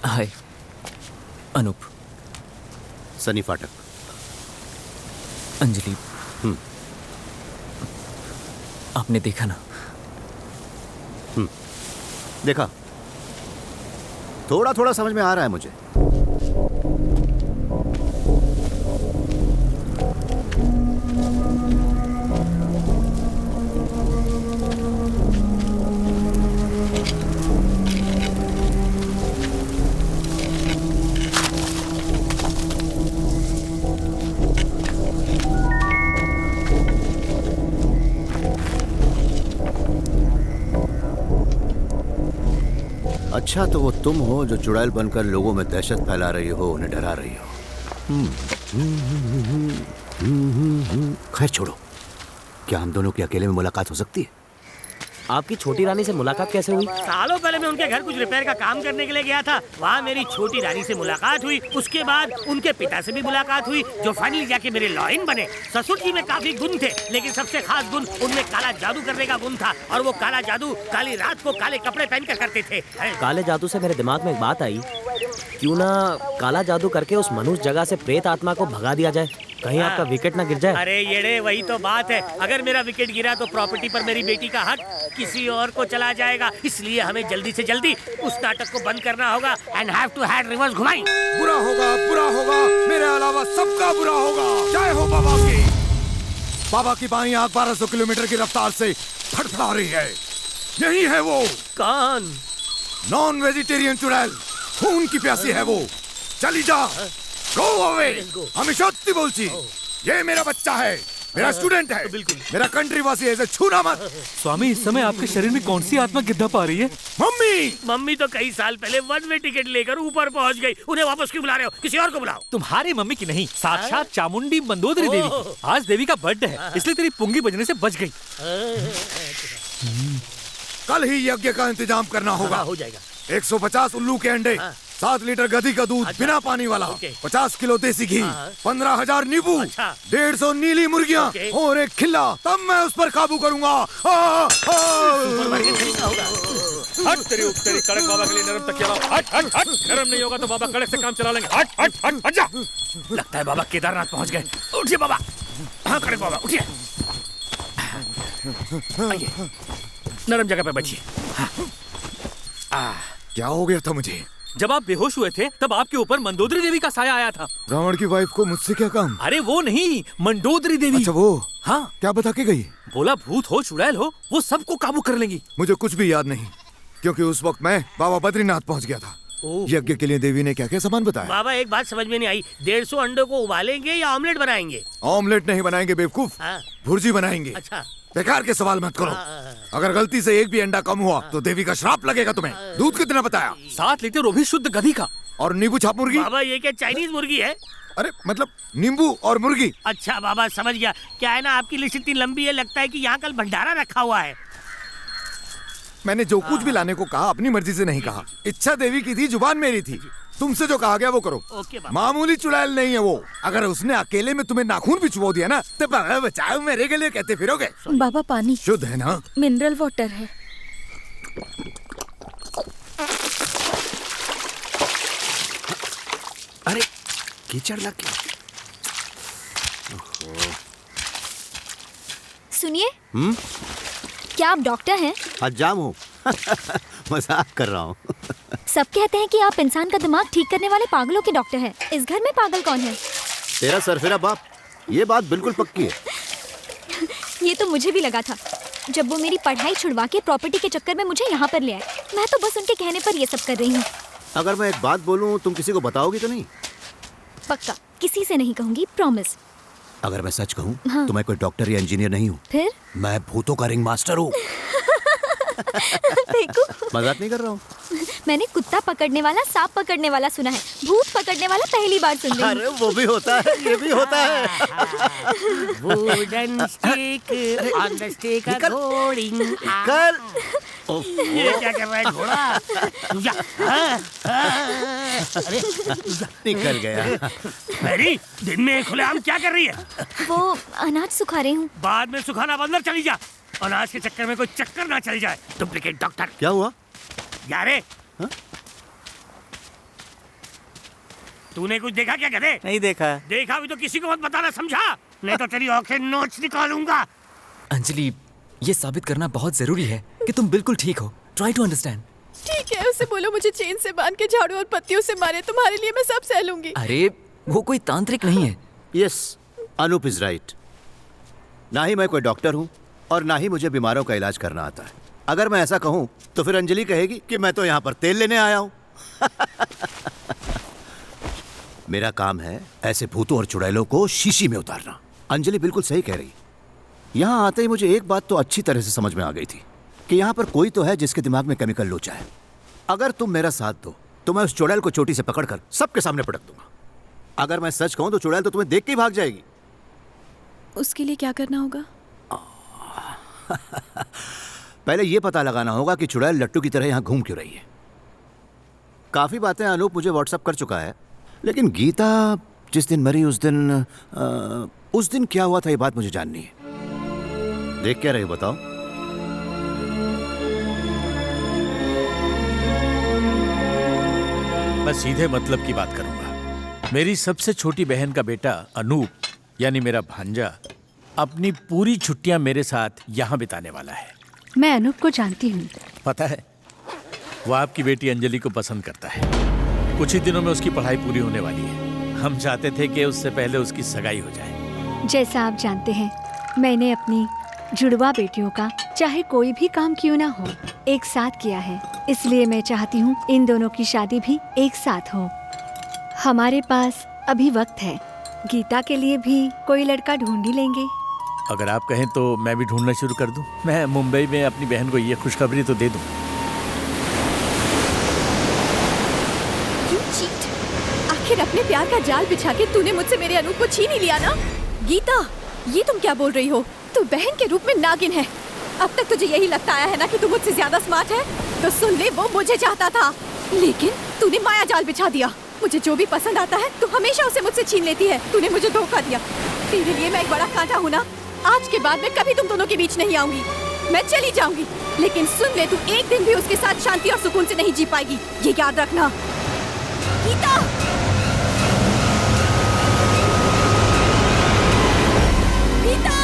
हाय अनूप। सनी फाटक। अंजलि, आपने देखा ना? देखा, थोड़ा थोड़ा समझ में आ रहा है मुझे। अच्छा, तो वो तुम हो जो चुड़ैल बनकर लोगों में दहशत फैला रही हो, उन्हें डरा रही हो। खैर छोड़ो, क्या हम दोनों की अकेले में मुलाकात हो सकती है? आपकी छोटी रानी से मुलाकात कैसे हुई? सालों पहले मैं उनके घर कुछ रिपेयर का काम करने के लिए गया था। वहाँ मेरी छोटी रानी से मुलाकात हुई। उसके बाद उनके पिता से भी मुलाकात हुई, जो फाइनली जाके मेरे लॉइन बने। ससुर जी में काफी गुण थे, लेकिन सबसे खास गुण उनमें काला जादू करने का गुण था। और वो काला जादू काली रात को काले कपड़े पहन कर करते थे। काले जादू से मेरे दिमाग में एक बात आई, क्यों ना काला जादू करके उस मनुष्य जगह से प्रेत आत्मा को भगा दिया जाए, कहीं आपका विकेट ना गिर जाए। अरे येड़े, वही तो बात है। अगर मेरा विकेट गिरा तो प्रॉपर्टी पर मेरी बेटी का हक किसी और को चला जाएगा। इसलिए हमें जल्दी से जल्दी उस नाटक को बंद करना होगा and have to had reverse घुमाई। बुरा होगा, बुरा होगा, मेरे अलावा सबका बुरा होगा। जय हो बाबा की। बाबा की बाईं आंख 1200 किलोमीटर की रफ्तार से फड़फड़ा रही है। यही है वो। कौन? नॉन वेजिटेरियन चुड़ैल, खून की प्यासी है वो। चली जा, गो अवे। আমি সত্যি বলছি, ये मेरा बच्चा है, मेरा स्टूडेंट है, मेरा कंट्री वासी है, इसे छूना मत। स्वामी, इस समय आपके शरीर में कौन सी आत्मा गिद्दा पा रही है? मम्मी तो कई साल पहले वन वे टिकट लेकर ऊपर पहुंच गई। उन्हें वापस क्यों बुला रहे हो? किसी और को बुलाओ। तुम्हारी मम्मी की नहीं, साक्षात चामुंडी मंदोदरी देवी की। आज देवी का बर्थडे है, इसलिए तेरी पुंगी बजने से बच गई। कल ही यज्ञ का इंतजाम करना होगा। हो जाएगा। 150 उल्लू के अंडे, 7 लीटर गधी का दूध बिना पानी वाला, 50 किलो देसी घी, 15,000 नींबू, 150 नीली मुर्गियाँ और एक खिल्ला, तब मैं उस पर काबू करूंगा। हट तेरी कड़क बाबा के लिए नरम तकिया लाओ। हट हट हट, नरम नहीं होगा तो बाबा कड़क से काम चला लेंगे। हट हट हट हट जा। लगता है बाबा केदारनाथ पहुंच गए। उठिए बाबा। हाँ कड़क बाबा, उठिए। आइए, नरम जगह पे बैठिए। क्या हो गया था मुझे? जब आप बेहोश हुए थे तब आपके ऊपर मंदोदरी देवी का साया आया था। रावण की वाइफ को मुझसे क्या काम? अरे वो नहीं, मंदोदरी देवी। अच्छा वो? हाँ। क्या बता के गई? बोला भूत हो चुड़ैल हो, वो सबको काबू कर लेंगी। मुझे कुछ भी याद नहीं, क्योंकि उस वक्त मैं बाबा बद्रीनाथ पहुंच गया था। यज्ञ के लिए देवी ने क्या क्या सामान बताया? बाबा एक बात समझ में नहीं आई, 150 अंडों को उबालेंगे या ऑमलेट बनाएंगे? ऑमलेट नहीं बनाएंगे बेवकूफ, भुर्जी बनाएंगे। अच्छा। बेकार के सवाल मत करो। अगर गलती से एक भी अंडा कम हुआ तो देवी का श्राप लगेगा तुम्हें। दूध कितना बताया? 7 लीटर, वो भी शुद्ध गधी का। और नींबू छाप मुर्गी? बाबा ये क्या चाइनीज मुर्गी है? अरे मतलब नींबू और मुर्गी। अच्छा बाबा समझ गया। क्या है ना, आपकी लिस्ट इतनी लंबी है, लगता है कि यहाँ कल भंडारा रखा हुआ है। मैंने जो कुछ भी लाने को कहा अपनी मर्जी से नहीं कहा। इच्छा देवी की थी, जुबान मेरी थी। तुमसे जो कहा गया वो करो। मामूली चुड़ैल नहीं है वो। अगर उसने अकेले में तुम्हें नाखून भी चुबो दिया ना तो बाबा बचाओ मेरे गले कहते फिरोगे। बाबा पानी शुद्ध है ना? मिनरल वाटर है। अरे कीचड़ लग गया। सुनिए, क्या आप डॉक्टर हैं? हज्जाम हूँ। मजाक कर रहा हूँ। सब कहते हैं कि आप इंसान का दिमाग ठीक करने वाले पागलों के डॉक्टर हैं। इस घर में पागल कौन है? तेरा सरफिरा बाप। ये बात बिल्कुल पक्की है। ये तो मुझे भी लगा था जब वो मेरी पढ़ाई छुड़वा के प्रॉपर्टी के चक्कर में मुझे यहाँ पर ले आए। मैं तो बस उनके कहने पर ये सब कर रही हूँ। अगर मैं एक बात बोलूँ तुम किसी को बताओगी तो नहीं? पक्का किसी से नहीं कहूँगी, प्रॉमिस। अगर मैं सच कहूँ हाँ। तो मैं कोई डॉक्टर या इंजीनियर नहीं हूँ। फिर? मैं भूतों का रिंग मास्टर हूँ। देखो मजाक नहीं कर रहा हूँ। मैंने कुत्ता पकड़ने वाला, सांप पकड़ने वाला सुना है, भूत पकड़ने वाला पहली बार सुन रही हूँ। अरे वो भी होता है, ये भी होता है। Wooden stick on the stick a going. कल ये क्या कर रहा है घोड़ा? जा, अरे निकल गया। मैरी, दिन में खुलेआम क्या कर रही है? वो अनाज सुखा रही हूँ। बाद में सुखाना बंदर चली जा। अनाज के चक्कर में कोई चक्कर ना चल जाए। Duplicate doctor. क्या हुआ? यारे तूने कुछ देखा क्या गधे? नहीं देखा। देखा भी तो किसी को मत बताना, समझा? नहीं तो तेरी आंखें नोच निकालूंगा। अंजलि, ये साबित करना बहुत जरूरी है कि तुम बिल्कुल ठीक हो। Try to understand. ठीक है, उसे बोलो मुझे चेन से बांध के झाड़ू और पत्तियों से मारे। तुम्हारे लिए मैं सब सह लूंगी। अरे वो कोई तांत्रिक नहीं है। Yes, Anoop is right. ना ही मैं कोई डॉक्टर हूँ और ना ही मुझे बीमारों का इलाज करना आता है। अगर मैं ऐसा कहूँ तो फिर अंजलि कहेगी कि मैं तो यहाँ पर तेल लेने आया हूँ। मेरा काम है ऐसे भूतों और चुड़ैलों को शीशी में उतारना। अंजलि बिल्कुल सही कह रही। यहाँ आते ही मुझे एक बात तो अच्छी तरह से समझ में आ गई थी कि यहाँ पर कोई तो है जिसके दिमाग में केमिकल लोचा है। अगर तुम मेरा साथ दो तो मैं उस चुड़ैल को चोटी से पकड़कर सबके सामने पटक दूंगा। अगर मैं सच कहूँ तो चुड़ैल तो तुम्हें देख के ही भाग जाएगी। उसके लिए क्या करना होगा? पहले ये पता लगाना होगा कि चुड़ैल लट्टू की तरह यहाँ घूम क्यों रही है। काफी बातें अनूप मुझे व्हाट्सएप कर चुका है, लेकिन गीता जिस दिन मरी उस दिन क्या हुआ था ये बात मुझे जाननी है। देख क्या रहे हो बताओ? मैं सीधे मतलब की बात करूंगा। मेरी सबसे छोटी बहन का बेटा अनूप यानी मेरा भांजा अपनी पूरी छुट्टियां मेरे साथ यहाँ बिताने वाला है। मैं अनूप को जानती हूँ। पता है, वो आपकी बेटी अंजलि को पसंद करता है। कुछ ही दिनों में उसकी पढ़ाई पूरी होने वाली है। हम चाहते थे कि उससे पहले उसकी सगाई हो जाए। जैसा आप जानते हैं, मैंने अपनी जुड़वा बेटियों का चाहे कोई भी काम क्यों ना हो एक साथ किया है। इसलिए मैं चाहती हूँ इन दोनों की शादी भी एक साथ हो। हमारे पास अभी वक्त है। गीता के लिए भी कोई लड़का ढूंढ ही लेंगे। अगर आप कहें तो मैं भी ढूंढना शुरू कर दूं। मैं मुंबई में अपनी बहन को ये खुशखबरी तो दे दूं। You cheat! आखिर अपने प्यार का जाल बिछा के तूने मुझसे मेरे अनूप को छीन ही लिया ना? गीता, ये तुम क्या बोल रही हो? तू बहन के रूप में नागिन है। अब तक तुझे यही लगता आया है ना कि तू मुझसे ज्यादा स्मार्ट है? तो सुन ले, वो मुझे चाहता था, लेकिन तूने माया जाल बिछा दिया। मुझे जो भी पसंद आता है तू हमेशा उसे मुझसे छीन लेती है। तूने मुझे धोखा दिया। तेरे लिए मैं एक बड़ा कांटा हूँ ना। आज के बाद मैं कभी तुम दोनों के बीच नहीं आऊंगी। मैं चली जाऊंगी, लेकिन सुन ले, तू एक दिन भी उसके साथ शांति और सुकून से नहीं जी पाएगी। ये याद रखना। गीता! गीता!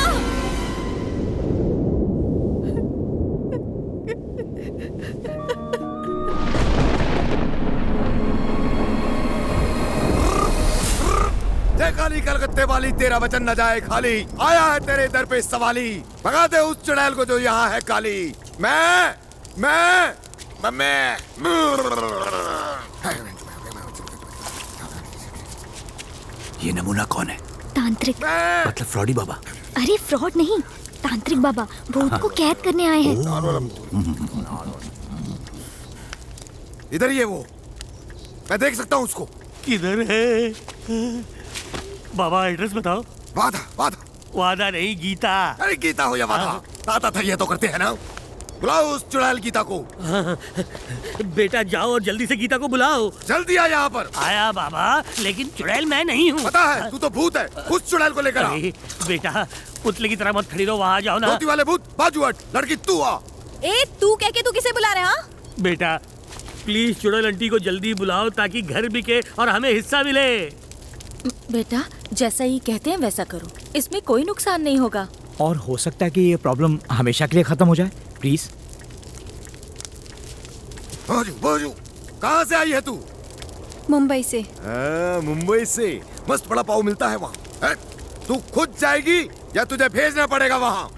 काली कलकत्ते वाली, तेरा वचन न जाए खाली। आया है तेरे दर पे सवाली। भगा दे उस चुड़ैल को जो यहाँ है काली। मैं ये नमूना कौन है? तांत्रिक। मतलब फ्रॉडी बाबा? अरे फ्रॉड नहीं, तांत्रिक बाबा भूत को कैद करने आए हैं। इधर ही है वो। मैं देख सकता हूँ उसको। किधर है? बाबा एड्रेस बताओ। वादा नहीं, गीता। अरे गीता हो या वादा, आता था ये तो करते हैं ना। बुलाओ उस चुड़ैल गीता को। बेटा जाओ और जल्दी से गीता को बुलाओ। जल्दी आ यहाँ पर। आया बाबा, लेकिन चुड़ैल मैं नहीं हूँ। पता है, तू तो भूत है। उस चुड़ैल को लेकर आ। बेटा पुतले की तरह मत खड़ी रहो, वहाँ जाओ ना। धोती वाले भूत, बाजू हट। लड़की तू आ। ए, तू कह के तू किसे बुला रहा है? बेटा प्लीज चुड़ैल आंटी को जल्दी बुलाओ ताकि घर बिके और हमें हिस्सा मिले। बेटा जैसा ये कहते हैं वैसा करो, इसमें कोई नुकसान नहीं होगा। और हो सकता है कि ये प्रॉब्लम हमेशा के लिए खत्म हो जाए। प्लीज। बाजू बाजू, कहाँ से आई है तू? मुंबई से। मुंबई से? मस्त बड़ा पाव मिलता है वहाँ। तू खुद जाएगी या तुझे भेजना पड़ेगा वहाँ?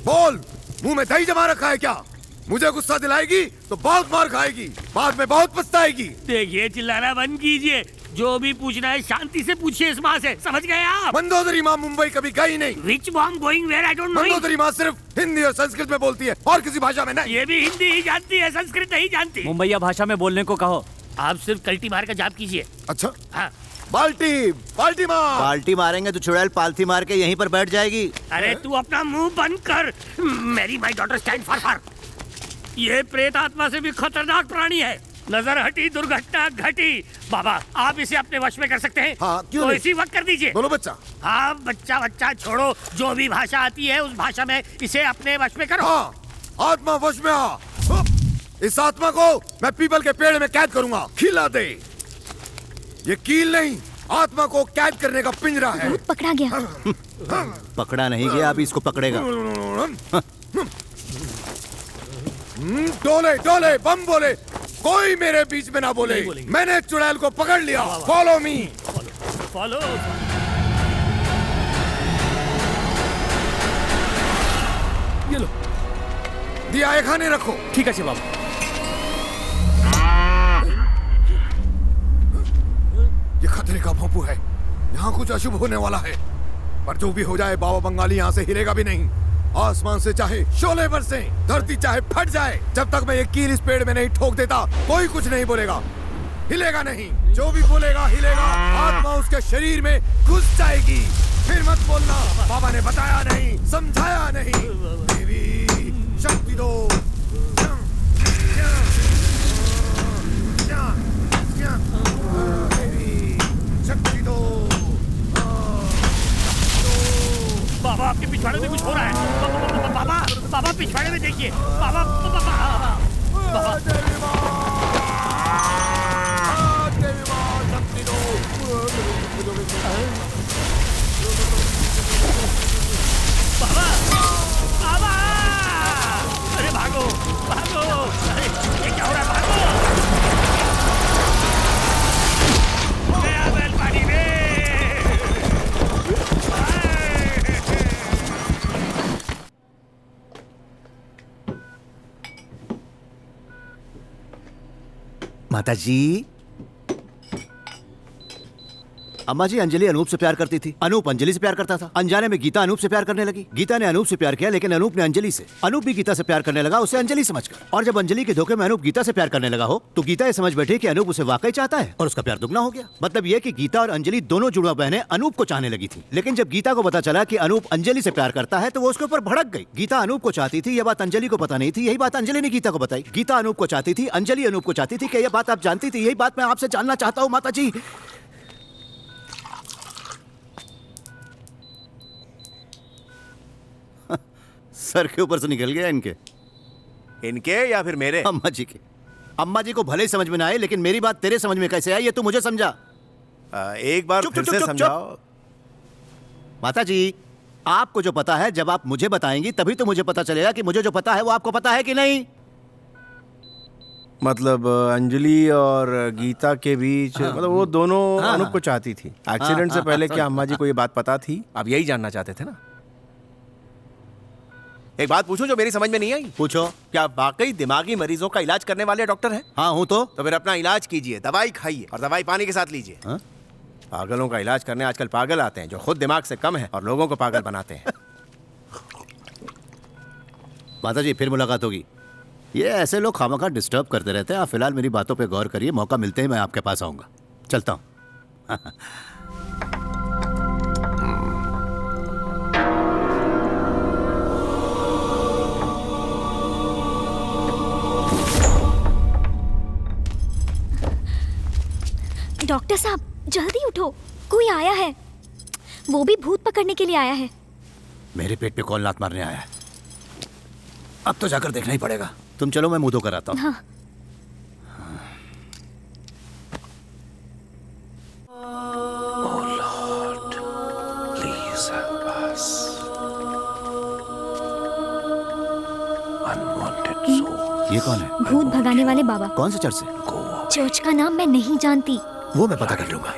बोल, मुंह में दही जमा रखा है क्या? मुझे गुस्सा दिलाएगी तो बहुत मार खाएगी, बाद में बहुत पछताएगी। देखिए, चिल्लाना बंद कीजिए। जो भी पूछना है शांति से पूछिए इस माँ से, समझ गए आप? मंदोदरी माँ मुंबई कभी गई नहीं। Which mom going where I don't know. Mandodari माँ सिर्फ हिंदी और संस्कृत में बोलती है और किसी भाषा में नहीं। ये भी हिंदी ही जानती है, संस्कृत नहीं जानती। मुंबईया भाषा में बोलने को कहो। आप सिर्फ कल्टी मार का जाप कीजिए। अच्छा। हाँ। बाल्टी बाल्टी मार। बाल्टी मारेंगे तो चुड़ैल पालथी मार के यहीं पर बैठ जाएगी। अरे तू अपना मुंह बंद कर। मेरी माई डॉटर स्टैंड फॉर। ये प्रेत आत्मा से भी खतरनाक प्राणी है। नजर हटी, दुर्घटना घटी। बाबा, आप इसे अपने वश में कर सकते हैं? हाँ, क्यों तो नहीं? इसी वक्त कर दीजिए। बोलो बच्चा। हाँ, बच्चा बच्चा छोड़ो, जो भी भाषा आती है उस भाषा में इसे अपने वश में करो। हाँ, आत्मा वश में आ। इस आत्मा को मैं पीपल के पेड़ में कैद करूंगा, खिला दे। ये कील नहीं, आत्मा को कैद करने का पिंजरा है। पकड़ा गया। पकड़ा नहीं गया, अभी इसको पकड़ेगा। डोले डोले बम बोले, कोई मेरे बीच में ना बोले। मैंने चुड़ैल को पकड़ लिया। Follow me. फॉलो। ये लो, दिया ये खाने रखो। ठीक है बाबू। ये खतरे का भोंपू है, यहाँ कुछ अशुभ होने वाला है। पर जो भी हो जाए, बाबा बंगाली यहाँ से हिलेगा भी नहीं। आसमान से चाहे शोले बरसे, धरती चाहे फट जाए, जब तक मैं ये कील इस पेड़ में नहीं ठोक देता, कोई कुछ नहीं बोलेगा, हिलेगा नहीं। जो भी बोलेगा हिलेगा, आत्मा उसके शरीर में घुस जाएगी। फिर मत बोलना बाबा ने बताया नहीं, समझाया नहीं। देवी शक्ति दो। देवी शक्ति दो। बाबा, आपके पिछवाड़े में कुछ हो रहा है। बाबा बाबा पिछवाड़े में देखिए। बाबा बाबा, अरे भागो भागो। अरे ये क्या हो रहा है? भागो। गया बैल पानी में। माता जी। अम्मा जी, अंजलि अनूप से प्यार करती थी, अनूप अंजलि से प्यार करता था। अनजाने में गीता अनूप से प्यार करने लगी। गीता ने अनूप से प्यार किया, लेकिन अनूप ने अंजलि से। अनूप भी गीता से प्यार करने लगा, उसे अंजलि समझकर। और जब अंजलि के धोखे में अनूप गीता से प्यार करने लगा हो, तो गीता ये समझ बैठी कि अनूप उसे वाकई चाहता है और उसका प्यार दुगना हो गया। मतलब ये कि गीता और अंजलि दोनों जुड़वा बहनें अनूप को चाहने लगी थी। लेकिन जब गीता को पता चला कि अनूप अंजलि से प्यार करता है, तो वो उसके ऊपर भड़क गई। गीता अनूप को चाहती थी, यह बात अंजलि को पता नहीं थी। यही बात अंजलि ने गीता को बताई। गीता अनूप को चाहती थी, अंजलि अनूप को चाहती थी। क्या यह बात आप जानती थी? यही बात मैं आपसे जानना चाहता हूँ माता जी। सर के ऊपर से निकल गया इनके। इनके या फिर मेरे? अम्मा जी के। अम्मा जी को भले ही समझ में ना आए, लेकिन मेरी बात तेरे समझ में कैसे आई, ये तू मुझे समझा। एक बार फिर से समझाओ। माता जी, आपको जो पता है, जब आप मुझे बताएंगी तभी तो मुझे पता चलेगा कि मुझे जो पता है वो आपको पता है कि नहीं। मतलब अंजलि और गीता के बीच, मतलब वो दोनों अनूप को चाहती थी। एक्सीडेंट से पहले क्या अम्मा जी को ये बात पता थी? आप यही जानना चाहते थे ना? एक बात पूछूं जो मेरी समझ में नहीं आई? पूछो। क्या आप वाकई दिमागी मरीजों का इलाज करने वाले डॉक्टर हैं? हाँ हूँ। तो फिर अपना इलाज कीजिए, दवाई खाइए और दवाई पानी के साथ लीजिए। पागलों का इलाज करने आजकल पागल आते हैं जो खुद दिमाग से कम है और लोगों को पागल बनाते हैं। माता जी, फिर मुलाकात होगी। ये ऐसे लोग खामखा डिस्टर्ब करते रहते हैं। आप फिलहाल मेरी बातों पे गौर करिए, मौका मिलते ही मैं आपके पास आऊंगा। चलता हूँ। डॉक्टर साहब, जल्दी उठो, कोई आया है। वो भी भूत पकड़ने के लिए आया है। मेरे पेट पे कौन लात मारने आया है? अब तो जाकर देखना ही पड़ेगा। तुम चलो, मैं मुंह धो कर आता हूँ। हाँ। Oh Lord, please help us. ये कौन है? भूत भगाने वाले बाबा। कौन से चर्च से? चर्च का नाम मैं नहीं जानती। वो मैं पता कर लूंगा।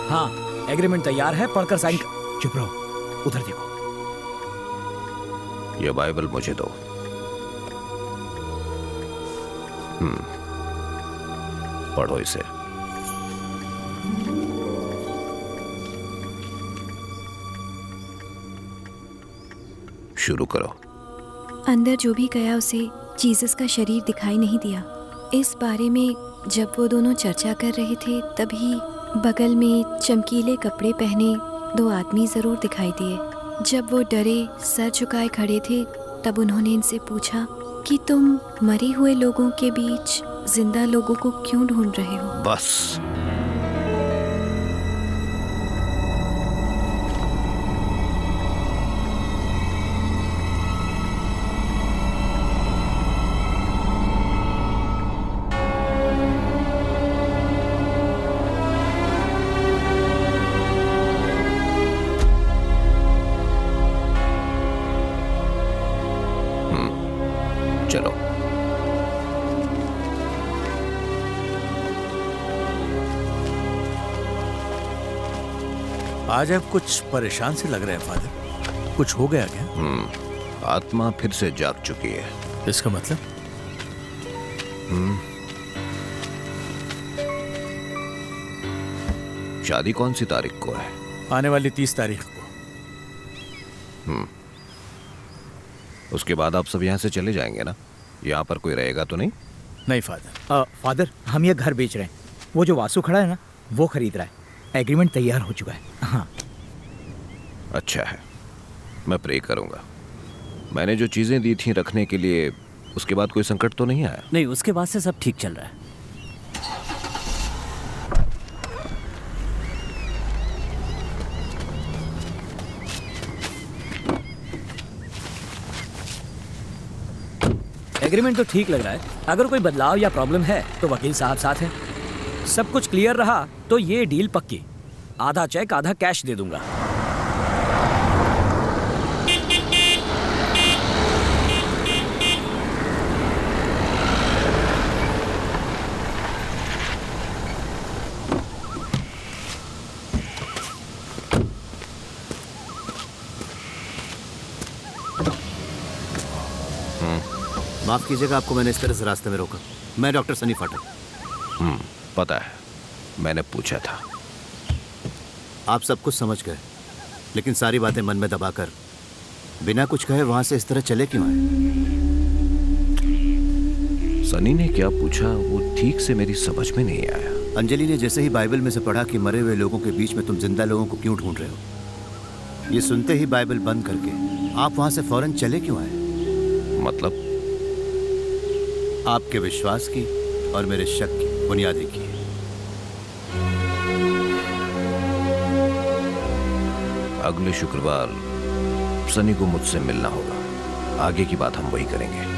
हाँ, एग्रीमेंट तैयार है, पढ़कर साइन कर। चुप रहो, उधर देखो। ये बाइबल मुझे दो। पढ़ो इसे। शुरू करो। अंदर जो भी गया उसे जीसस का शरीर दिखाई नहीं दिया। इस बारे में जब वो दोनों चर्चा कर रहे थे तभी बगल में चमकीले कपड़े पहने 2 आदमी जरूर दिखाई दिए। जब वो डरे सर झुकाए खड़े थे तब उन्होंने इनसे पूछा कि तुम मरे हुए लोगों के बीच जिंदा लोगों को क्यों ढूंढ रहे हो? बस। चलो। आज आप कुछ परेशान से लग रहे हैं फादर। कुछ हो गया क्या? आत्मा फिर से जाग चुकी है। इसका मतलब? शादी कौन सी तारीख को है? आने वाली 30 तारीख को। उसके बाद आप सब यहाँ से चले जाएंगे ना? यहाँ पर कोई रहेगा तो नहीं? नहीं फादर। फादर, हम ये घर बेच रहे हैं। वो जो वासु खड़ा है ना, वो खरीद रहा है। एग्रीमेंट तैयार हो चुका है। हाँ। अच्छा है, मैं प्रे करूंगा। मैंने जो चीजें दी थी रखने के लिए, उसके बाद कोई संकट तो नहीं आया? नहीं, उसके बाद से सब ठीक चल रहा है। एग्रीमेंट तो ठीक लग रहा है। अगर कोई बदलाव या प्रॉब्लम है तो वकील साहब साथ हैं। सब कुछ क्लियर रहा तो ये डील पक्की। आधा चेक आधा कैश दे दूंगा। माफ कीजिएगा, आपको मैंने इस तरह से रास्ते में रोका। मैं डॉक्टर सनी फाटक। पता है, मैंने पूछा था। आप सब कुछ समझ गए, लेकिन सारी बातें मन में दबाकर बिना कुछ कहे वहां से इस तरह चले क्यों आए? सनी ने क्या पूछा वो ठीक से मेरी समझ में नहीं आया। अंजलि ने जैसे ही बाइबल में से पढ़ा कि मरे हुए लोगों के बीच में तुम जिंदा लोगों को क्यों ढूंढ रहे हो, ये सुनते ही बाइबल बंद करके आप वहां से फौरन चले क्यों आए? मतलब आपके विश्वास की और मेरे शक की बुनियाद एक ही है। अगले शुक्रवार सनी को मुझसे मिलना होगा। आगे की बात हम वही करेंगे।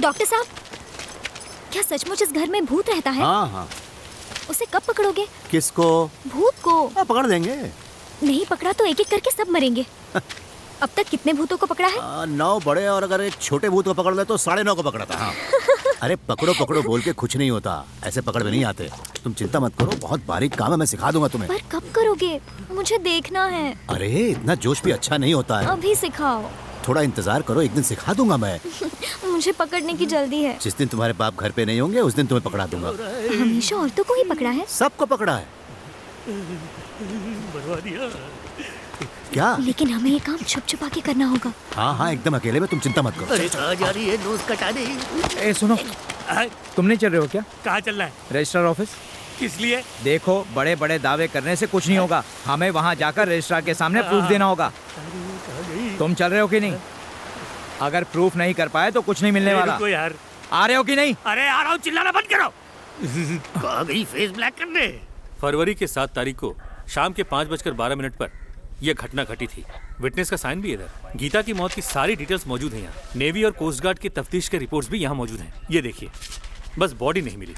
डॉक्टर साहब, क्या सचमुच इस घर में भूत रहता है? हाँ हाँ। उसे कब पकड़ोगे? किसको? भूत को। पकड़ लेंगे। नहीं पकड़ा तो एक एक करके सब मरेंगे। अब तक कितने भूतों को पकड़ा है? 9 बड़े, और अगर एक छोटे भूत को पकड़ ले तो 9.5 को पकड़ा था। हाँ। अरे पकड़ो पकड़ो बोल के कुछ नहीं होता, ऐसे पकड़ में नहीं आते। तुम चिंता मत करो, बहुत बारीक काम है, मैं सिखा दूंगा तुम्हें। पर कब करोगे? मुझे देखना है। अरे इतना जोश भी अच्छा नहीं होता है। अभी सिखाओ। थोड़ा इंतजार करो, एक दिन सिखा दूंगा मैं। मुझे पकड़ने की जल्दी है। जिस दिन तुम्हारे बाप घर पे नहीं होंगे उस दिन तुम्हें पकड़ा दूंगा। हमेशा औरतों को ही पकड़ा है? सबको पकड़ा है। क्या? लेकिन हमें ये काम छुप छुपा के करना होगा। हाँ हाँ, एकदम अकेले में, तुम चिंता मत करो। अरे कहाँ जा रही है? नोज कटा दे। ए सुनो, तुम नहीं चल रहे हो क्या? कहाँ चल रहा है? Registrar office. किस लिए? देखो, बड़े बड़े दावे करने से कुछ नहीं होगा। हमें वहाँ जाकर रजिस्ट्रार के सामने प्रूफ देना होगा। तुम चल रहे हो कि नहीं? अगर प्रूफ नहीं कर पाए तो कुछ नहीं मिलने वाला। रुको यार, आ रहे हो कि नहीं? अरे आ रहा हूँ, चिल्लाना बंद करो। कहाँ गई फेस ब्लैक करने? फरवरी के 7 तारीख को शाम के 5:12 पर यह घटना घटी थी। विटनेस का साइन भी इधर। गीता की मौत की सारी डिटेल्स मौजूद हैं यहाँ। नेवी और कोस्ट गार्ड की तफ्तीश के रिपोर्ट्स भी यहाँ मौजूद हैं। ये देखिए, बस बॉडी नहीं मिली।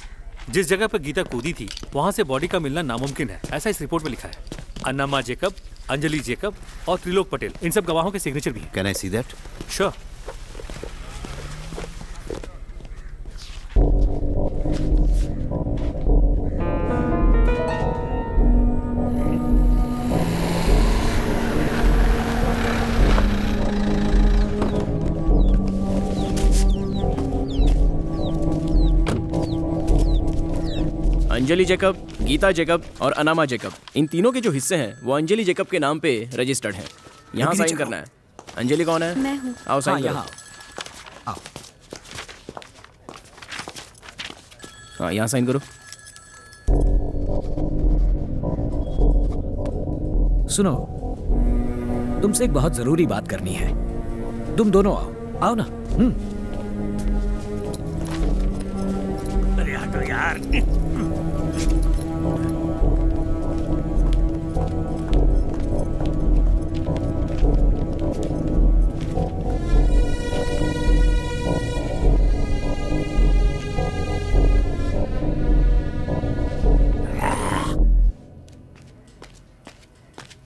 जिस जगह पर गीता कूदी थी वहाँ से बॉडी का मिलना नामुमकिन है, ऐसा इस रिपोर्ट में लिखा है। अन्नमा जेकब, अंजलि जेकब और त्रिलोक पटेल, इन सब गवाहों के सिग्नेचर भी हैं। Can I see that? Sure. Anjali Jacob, Geeta Jacob और अनामा जेकब, इन तीनों के जो हिस्से हैं वो अंजलि जेकब के नाम पे रजिस्टर्ड हैं। यहाँ साइन करना है। अंजलि कौन है? मैं हूँ। आओ साइन करो। यहाँ हाँ, यहाँ साइन करो। सुनो, तुमसे एक बहुत जरूरी बात करनी है। तुम दोनों आओ, आओ ना। अरे हटो यार।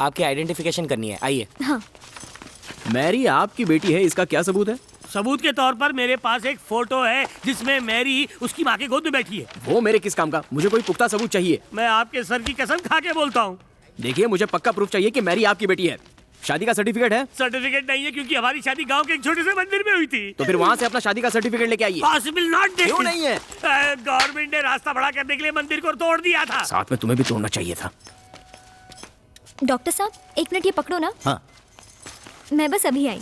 आपकी आइडेंटिफिकेशन करनी है, आइए। हाँ। मैरी आपकी बेटी है, इसका क्या सबूत है? सबूत के तौर पर मेरे पास एक फोटो है जिसमें मैरी उसकी माँ के गोद में बैठी है। वो मेरे किस काम का? मुझे कोई पुख्ता सबूत चाहिए। मैं आपके सर की कसम खा के बोलता हूँ। देखिए, मुझे पक्का प्रूफ चाहिए कि मैरी आपकी बेटी है। शादी का सर्टिफिकेट है? सर्टिफिकेट नहीं है, क्योंकि हमारी शादी गांव के एक छोटे से मंदिर में हुई थी। तो फिर वहाँ से अपना शादी का सर्टिफिकेट लेके आइए। Possible not. क्यों नहीं है? गवर्नमेंट ने रास्ता बड़ा करने के लिए मंदिर को तोड़ दिया था। साथ में तुम्हें भी तोड़ना चाहिए था। डॉक्टर साहब, 1 मिनट ये पकड़ो ना। हाँ। मैं बस अभी आई।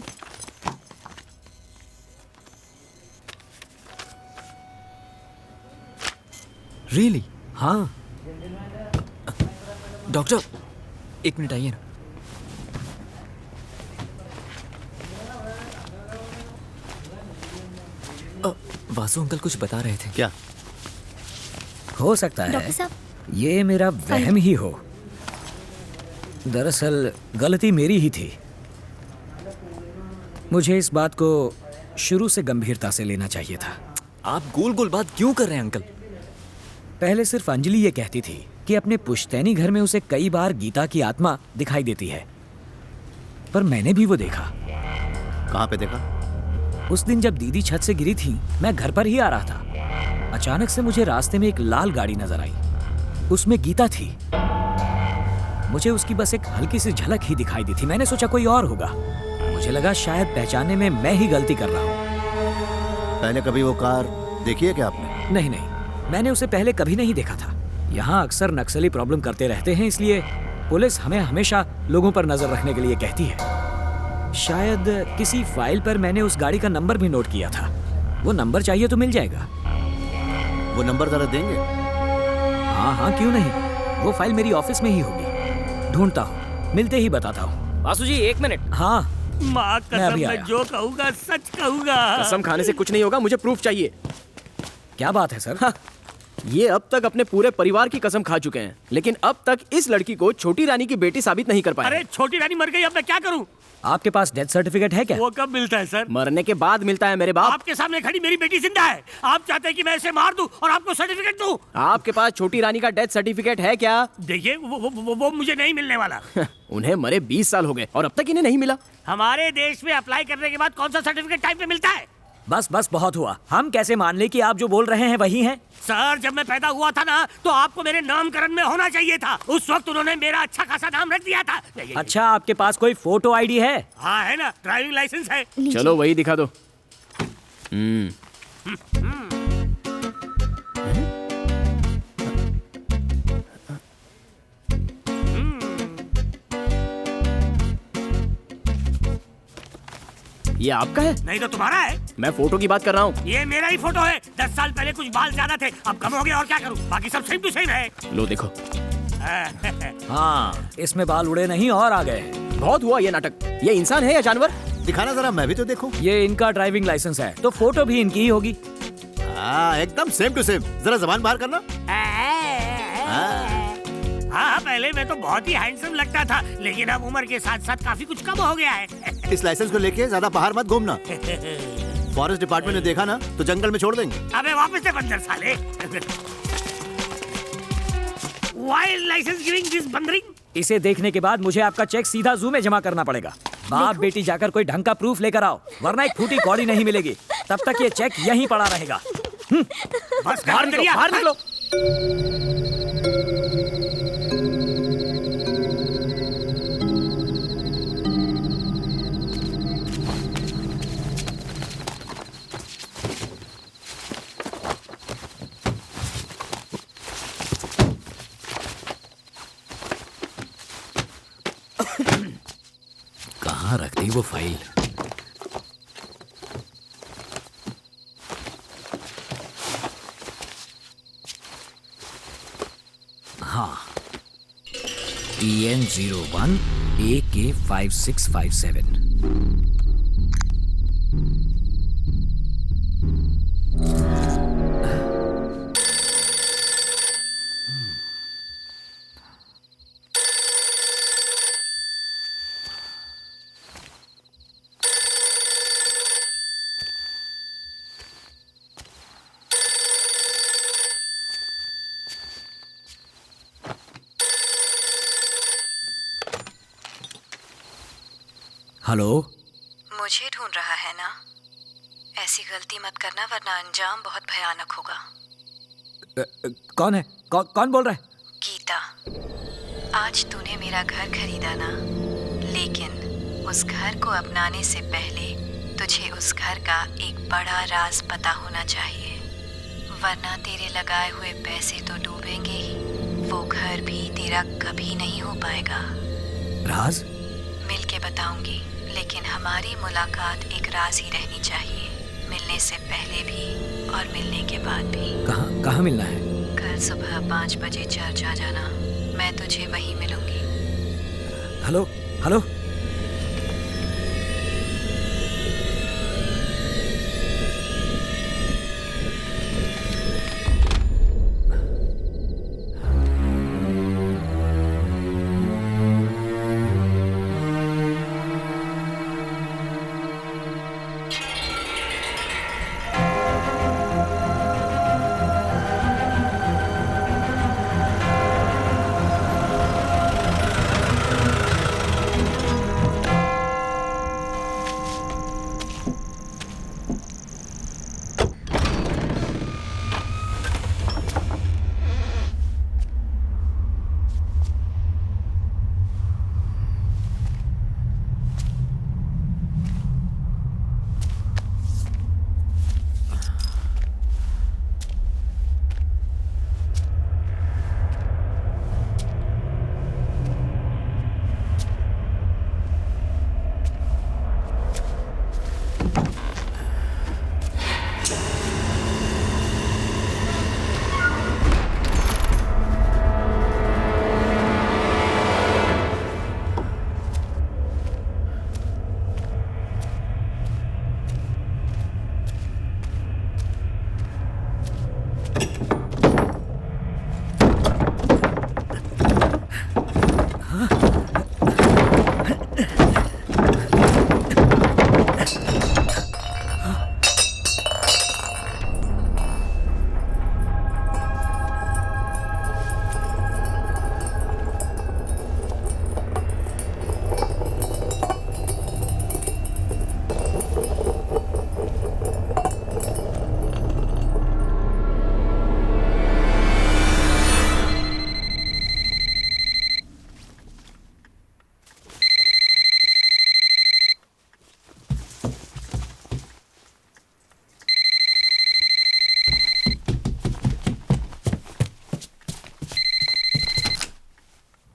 रियली? हाँ। डॉक्टर, 1 मिनट आइए ना। वासु अंकल कुछ बता रहे थे। क्या? हो सकता डॉक्टर है साहब, ये मेरा वहम ही हो। दरअसल गलती मेरी ही थी। मुझे इस बात को शुरू से गंभीरता से लेना चाहिए था। आप गोल गोल बात क्यों कर रहे हैं अंकल? पहले सिर्फ अंजलि ये कहती थी कि अपने पुश्तैनी घर में उसे कई बार गीता की आत्मा दिखाई देती है, पर मैंने भी वो देखा। कहाँ पे देखा? उस दिन जब दीदी छत से गिरी थी, मैं घर पर ही आ रहा था। अचानक से मुझे रास्ते में एक लाल गाड़ी नजर आई। उसमें गीता थी। मुझे उसकी बस एक हल्की सी झलक ही दिखाई दी थी। मैंने सोचा कोई और होगा। मुझे लगा शायद पहचानने में मैं ही गलती कर रहा हूँ। पहले कभी वो कार देखी है क्या आपने? नहीं नहीं, मैंने उसे पहले कभी नहीं देखा था। यहाँ अक्सर नक्सली प्रॉब्लम करते रहते हैं, इसलिए पुलिस हमें हमेशा लोगों पर नजर रखने के लिए कहती है। शायद किसी फाइल पर मैंने उस गाड़ी का नंबर भी नोट किया था। वो नंबर चाहिए तो मिल जाएगा। वो नंबर जरा देंगे? हाँ हाँ, क्यों नहीं। वो फाइल मेरी ऑफिस में ही होगी। ढूंढता हूँ, मिलते ही बताता हूँ। वासु जी 1 मिनट। हाँ, माँ कसम, मैं जो कहूँगा सच कहूँगा। कसम खाने से कुछ नहीं होगा, मुझे प्रूफ चाहिए। क्या बात है सर? हाँ, ये अब तक अपने पूरे परिवार की कसम खा चुके हैं, लेकिन अब तक इस लड़की को छोटी रानी की बेटी साबित नहीं कर पाए। अरे छोटी रानी मर गई, अब मैं क्या करूँ? आपके पास डेथ सर्टिफिकेट है क्या? वो कब मिलता है सर? मरने के बाद मिलता है मेरे बाप। आपके सामने खड़ी मेरी बेटी जिंदा है। आप चाहते हैं कि मैं इसे मार दूं और आपको सर्टिफिकेट दूं? आपके पास छोटी रानी का डेथ सर्टिफिकेट है क्या? देखिए, वो मुझे नहीं मिलने वाला। उन्हें मरे 20 साल हो गए और अब तक इन्हें नहीं मिला। हमारे देश में अप्लाई करने के बाद कौन सा सर्टिफिकेट टाइम पे मिलता है? बस बस, बहुत हुआ। हम कैसे मान ले कि आप जो बोल रहे हैं वही हैं? सर, जब मैं पैदा हुआ था ना, तो आपको मेरे नामकरण में होना चाहिए था। उस वक्त उन्होंने मेरा अच्छा खासा नाम रख दिया था। अच्छा, आपके पास कोई फोटो आईडी है? हाँ है ना, ड्राइविंग लाइसेंस है। चलो वही दिखा दो। ये आपका है? नहीं तो तुम्हारा है। मैं फोटो की बात कर रहा हूँ। ये मेरा ही फोटो है। 10 साल पहले कुछ बाल ज्यादा थे, अब कम हो गए और क्या करूँ? बाकी सब सेम टू सेम है। लो देखो। हाँ, इसमें बाल उड़े नहीं और आ गए। बहुत हुआ ये नाटक। ये इंसान है या जानवर? दिखाना जरा, मैं भी तो देखूं। ये इनका ड्राइविंग लाइसेंस है, तो फोटो भी इनकी ही होगी। हाँ, एकदम सेम टू सेम। जरा जबान बाहर करना। हाँ, पहले मैं तो बहुत ही हैंडसम लगता था, लेकिन अब उम्र के साथ साथ काफी कुछ कम हो गया है। इस लाइसेंस को लेके ज्यादा बाहर मत घूमना। फॉरेस्ट डिपार्टमेंट ने देखा ना तो जंगल में छोड़ देंगे। अबे वापस से बंदर साले। वाइल्ड लाइसेंस गिविंग दिस बंदरिंग। इसे देखने के बाद मुझे आपका चेक सीधा जू में जमा करना पड़ेगा। बाप बेटी जाकर कोई ढंग का प्रूफ लेकर आओ, वरना एक फूटी कौड़ी नहीं मिलेगी। तब तक ये चेक यहीं पड़ा रहेगा। बस बाहर निकलो, बाहर निकलो। कहाँ रख दी वो फाइल? हाँ, TN01 AK5657। हेलो, मुझे ढूंढ रहा है ना? ऐसी गलती मत करना वरना अंजाम बहुत भयानक होगा। कौन है? कौन बोल रहा है? गीता, आज तूने मेरा घर खरीदा ना, लेकिन उस घर को अपनाने से पहले तुझे उस घर का एक बड़ा राज पता होना चाहिए, वरना तेरे लगाए हुए पैसे तो डूबेंगे ही, वो घर भी तेरा कभी नहीं हो पाएगा। राज? मिल के बताऊंगी, लेकिन हमारी मुलाकात एक राज ही रहनी चाहिए, मिलने से पहले भी और मिलने के बाद भी। कहाँ मिलना है? कल सुबह 5 बजे चर्च आ जाना, मैं तुझे वहीं मिलूंगी। हेलो हेलो,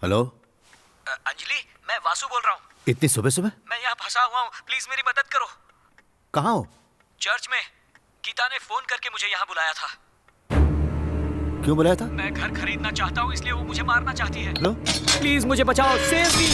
हेलो अंजलि, मैं वासु बोल रहा हूँ। इतनी सुबह सुबह? मैं यहाँ फंसा हुआ हूँ, प्लीज मेरी मदद करो। कहाँ हो? चर्च में। गीता ने फोन करके मुझे यहाँ बुलाया था। क्यों बुलाया था? मैं घर खरीदना चाहता हूँ, इसलिए वो मुझे मारना चाहती है। हेलो, प्लीज मुझे बचाओ, सेव मी।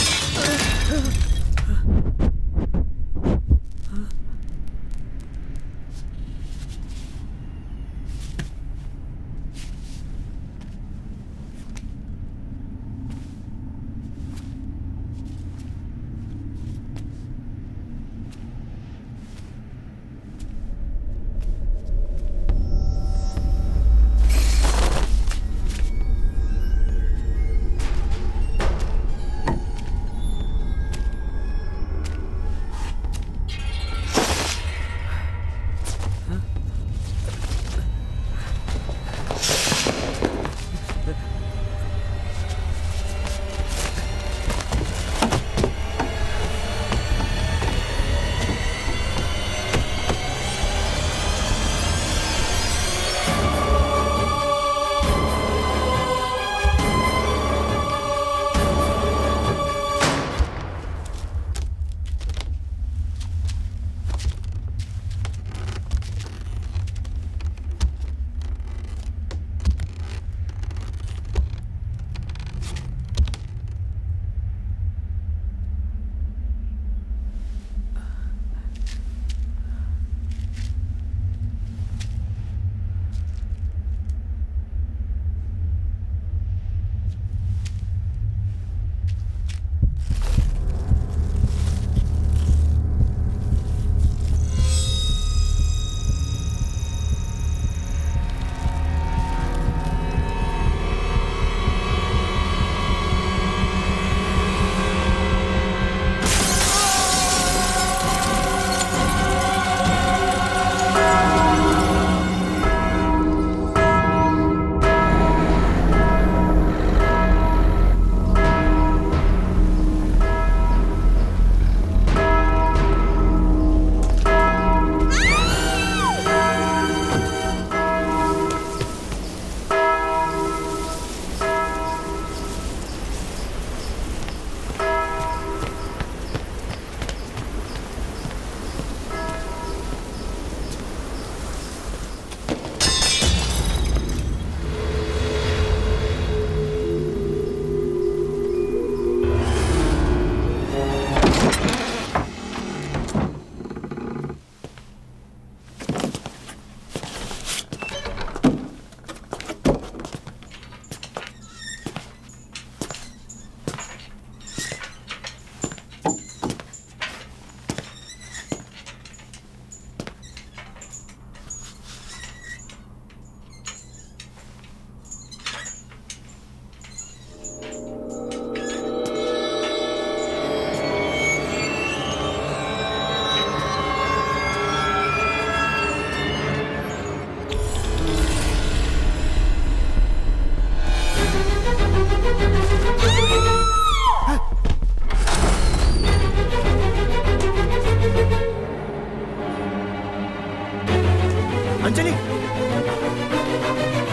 अंजलि,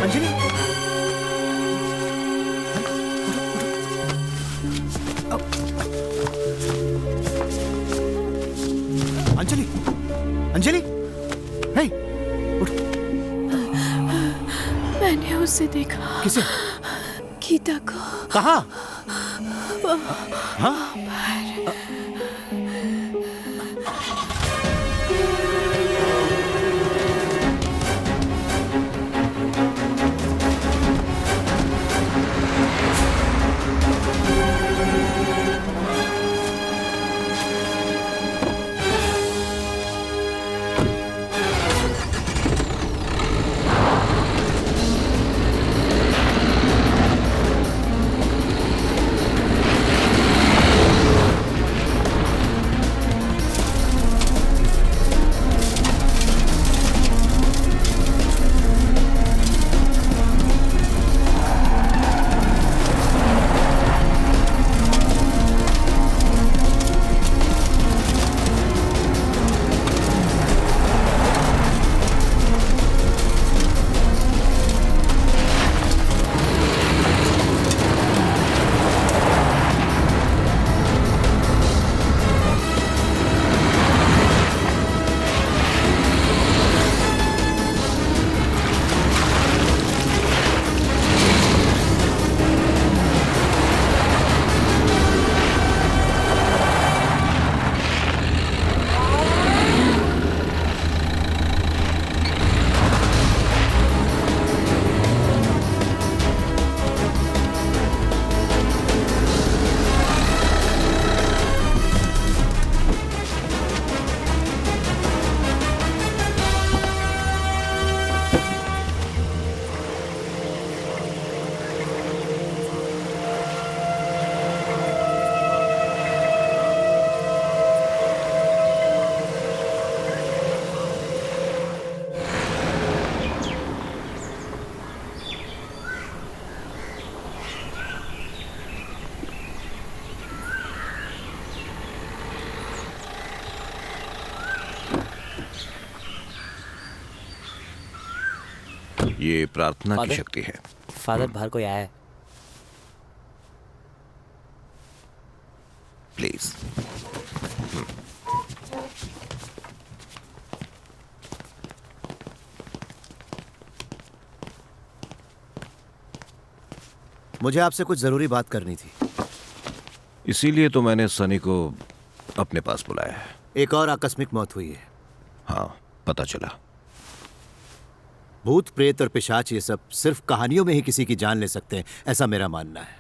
अंजलि, अंजलि, अंजलि, हे, उठ। मैंने उसे देखा। किसे? गीता को। कहाँ? हाँ? ये प्रार्थना की शक्ति है। फादर, बाहर कोई आया है। प्लीज। मुझे आपसे कुछ जरूरी बात करनी थी। इसीलिए तो मैंने सनी को अपने पास बुलाया है। एक और आकस्मिक मौत हुई है। हाँ, पता चला। भूत, प्रेत और पिशाच ये सब सिर्फ कहानियों में ही किसी की जान ले सकते हैं, ऐसा मेरा मानना है।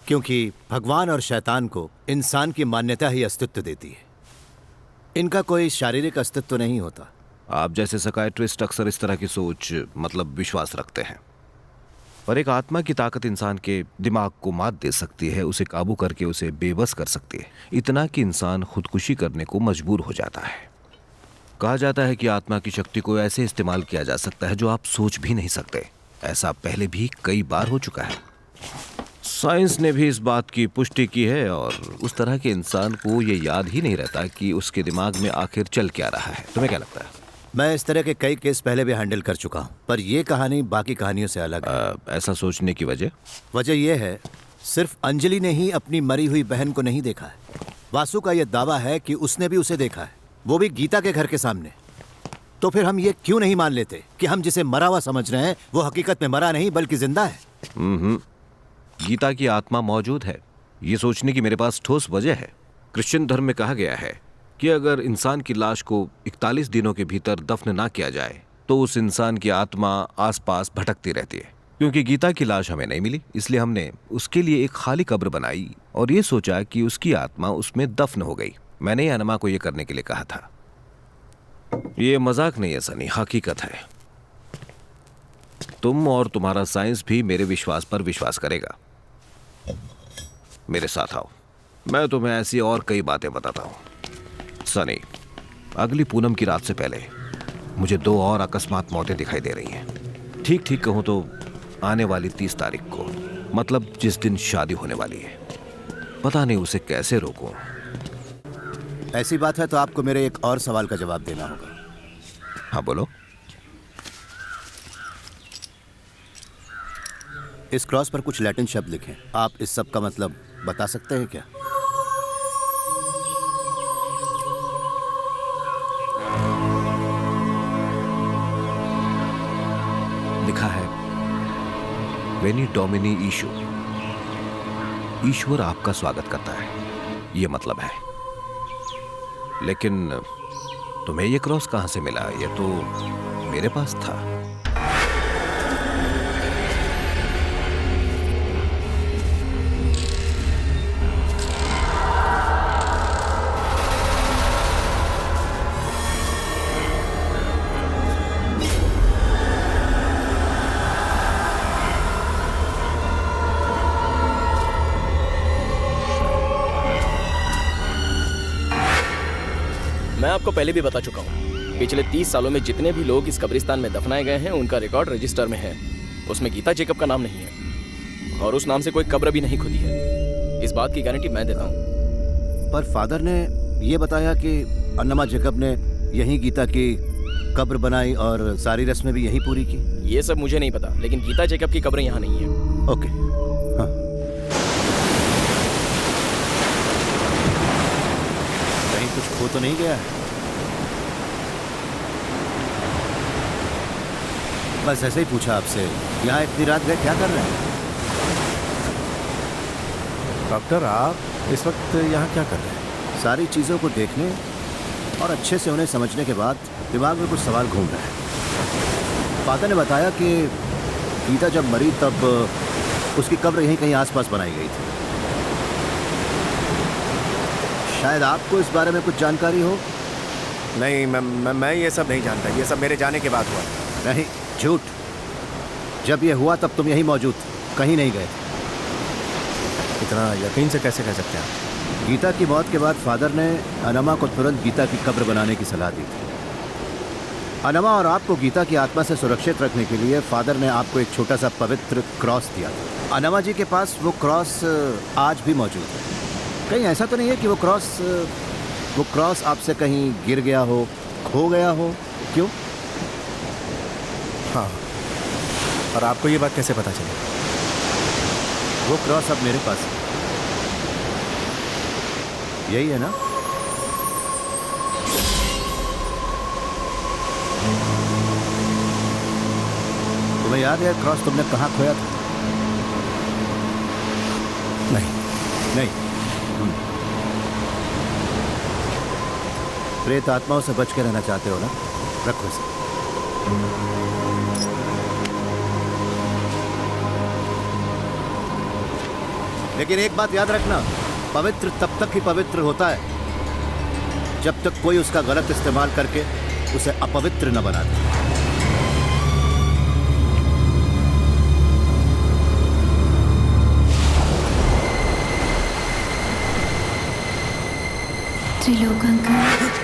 क्योंकि भगवान और शैतान को इंसान की मान्यता ही अस्तित्व देती है। इनका कोई शारीरिक अस्तित्व तो नहीं होता। आप जैसे साइकियाट्रिस्ट अक्सर इस तरह की सोच मतलब विश्वास रखते हैं। पर एक आत्मा की ताकत इंसान के दिमाग को मात दे सकती है, उसे काबू करके उसे बेबस कर सकती है, इतना कि इंसान खुदकुशी करने को मजबूर हो जाता है। कहा जाता है कि आत्मा की शक्ति को ऐसे इस्तेमाल किया जा सकता है जो आप सोच भी नहीं सकते। ऐसा पहले भी कई बार हो चुका है। साइंस ने भी इस बात की पुष्टि की है और उस तरह के इंसान को ये याद ही नहीं रहता कि उसके दिमाग में आखिर चल क्या रहा है। तुम्हें क्या लगता है? मैं इस तरह के कई केस पहले भी हैंडल कर चुका हूँ, पर यह कहानी बाकी कहानियों से अलग है। ऐसा सोचने की वजह यह है, सिर्फ अंजलि ने ही अपनी मरी हुई बहन को नहीं देखा है। वासु का यह दावा है कि उसने भी उसे देखा है, वो भी गीता के घर के सामने। तो फिर हम ये क्यों नहीं मान लेते कि हम जिसे मरा हुआ समझ रहे हैं वो हकीकत में मरा नहीं बल्कि जिंदा है? गीता की आत्मा मौजूद है, ये सोचने की मेरे पास ठोस वजह है। क्रिश्चियन धर्म में कहा गया है कि अगर इंसान की लाश को 41 दिनों के भीतर दफन ना किया जाए तो उस इंसान की आत्मा आसपास भटकती रहती है। क्योंकि गीता की लाश हमें नहीं मिली, इसलिए हमने उसके लिए एक खाली कब्र बनाई और ये सोचा कि उसकी आत्मा उसमें दफन हो गई। मैंने अनमा को यह करने के लिए कहा था। ये मजाक नहीं है सनी, हकीकत है। तुम और तुम्हारा साइंस भी मेरे विश्वास पर विश्वास करेगा। मेरे साथ आओ, मैं तुम्हें ऐसी और कई बातें बताता हूं। सनी, अगली पूनम की रात से पहले मुझे 2 और अकस्मात मौतें दिखाई दे रही हैं। ठीक कहूं तो आने वाली 30 तारीख को, मतलब जिस दिन शादी होने वाली है। पता नहीं उसे कैसे रोकूं। ऐसी बात है तो आपको मेरे एक और सवाल का जवाब देना होगा। हाँ बोलो। इस क्रॉस पर कुछ लैटिन शब्द लिखें। आप इस सब का मतलब बता सकते हैं क्या? लिखा है वेनी डोमिनी ईशु, ईश्वर आपका स्वागत करता है, ये मतलब है। लेकिन तुम्हें ये क्रॉस कहां से मिला? ये तो मेरे पास था। मैं आपको पहले भी बता चुका हूँ, पिछले 30 सालों में जितने भी लोग इस कब्रिस्तान में दफनाए गए हैं उनका रिकॉर्ड रजिस्टर में है। उसमें गीता जेकब का नाम नहीं है और उस नाम से कोई कब्र भी नहीं खुदी है। इस बात की गारंटी मैं देता हूँ। पर फादर ने ये बताया कि अन्नमा जेकब ने यहीं गीता की कब्र बनाई और सारी रस्में भी यहीं पूरी की। ये सब मुझे नहीं पता, लेकिन गीता जेकब की कब्र यहाँ नहीं है। ओके, हाँ। कहीं कुछ खो तो नहीं गया है? बस ऐसे ही पूछा आपसे। यहाँ इतनी रात गए क्या कर रहे हैं? डॉक्टर, आप इस वक्त यहाँ क्या कर रहे हैं? सारी चीज़ों को देखने और अच्छे से उन्हें समझने के बाद दिमाग में कुछ सवाल घूम रहे हैं। फादर ने बताया कि गीता जब मरी तब उसकी कब्र यहीं कहीं आसपास बनाई गई थी। शायद आपको इस बारे में कुछ जानकारी हो। नहीं, मैं ये सब नहीं जानता। ये सब मेरे जाने के बाद हुआ। नहीं, झूठ। जब ये हुआ तब तुम यहीं मौजूद थे, कहीं नहीं गए। इतना यकीन से कैसे कह सकते हैं आप? गीता की मौत के बाद फादर ने अन्नमा को तुरंत गीता की कब्र बनाने की सलाह दी थी। अन्नमा और आपको गीता की आत्मा से सुरक्षित रखने के लिए फादर ने आपको एक छोटा सा पवित्र क्रॉस दिया था। अन्नमा जी के पास वो क्रॉस आज भी मौजूद है। कहीं ऐसा तो नहीं है कि वो क्रॉस आपसे कहीं गिर गया हो, खो गया हो? क्यों? हाँ, और आपको ये बात कैसे पता चली? वो क्रॉस अब मेरे पास है। यही है ना? तुम्हें याद है क्रॉस तुमने कहाँ खोया था? नहीं। प्रेत आत्माओं से बच के रहना चाहते हो ना? रखो इसे। लेकिन एक बात याद रखना, पवित्र तब तक ही पवित्र होता है जब तक कोई उसका गलत इस्तेमाल करके उसे अपवित्र न बना दे। त्रिलोकांकर,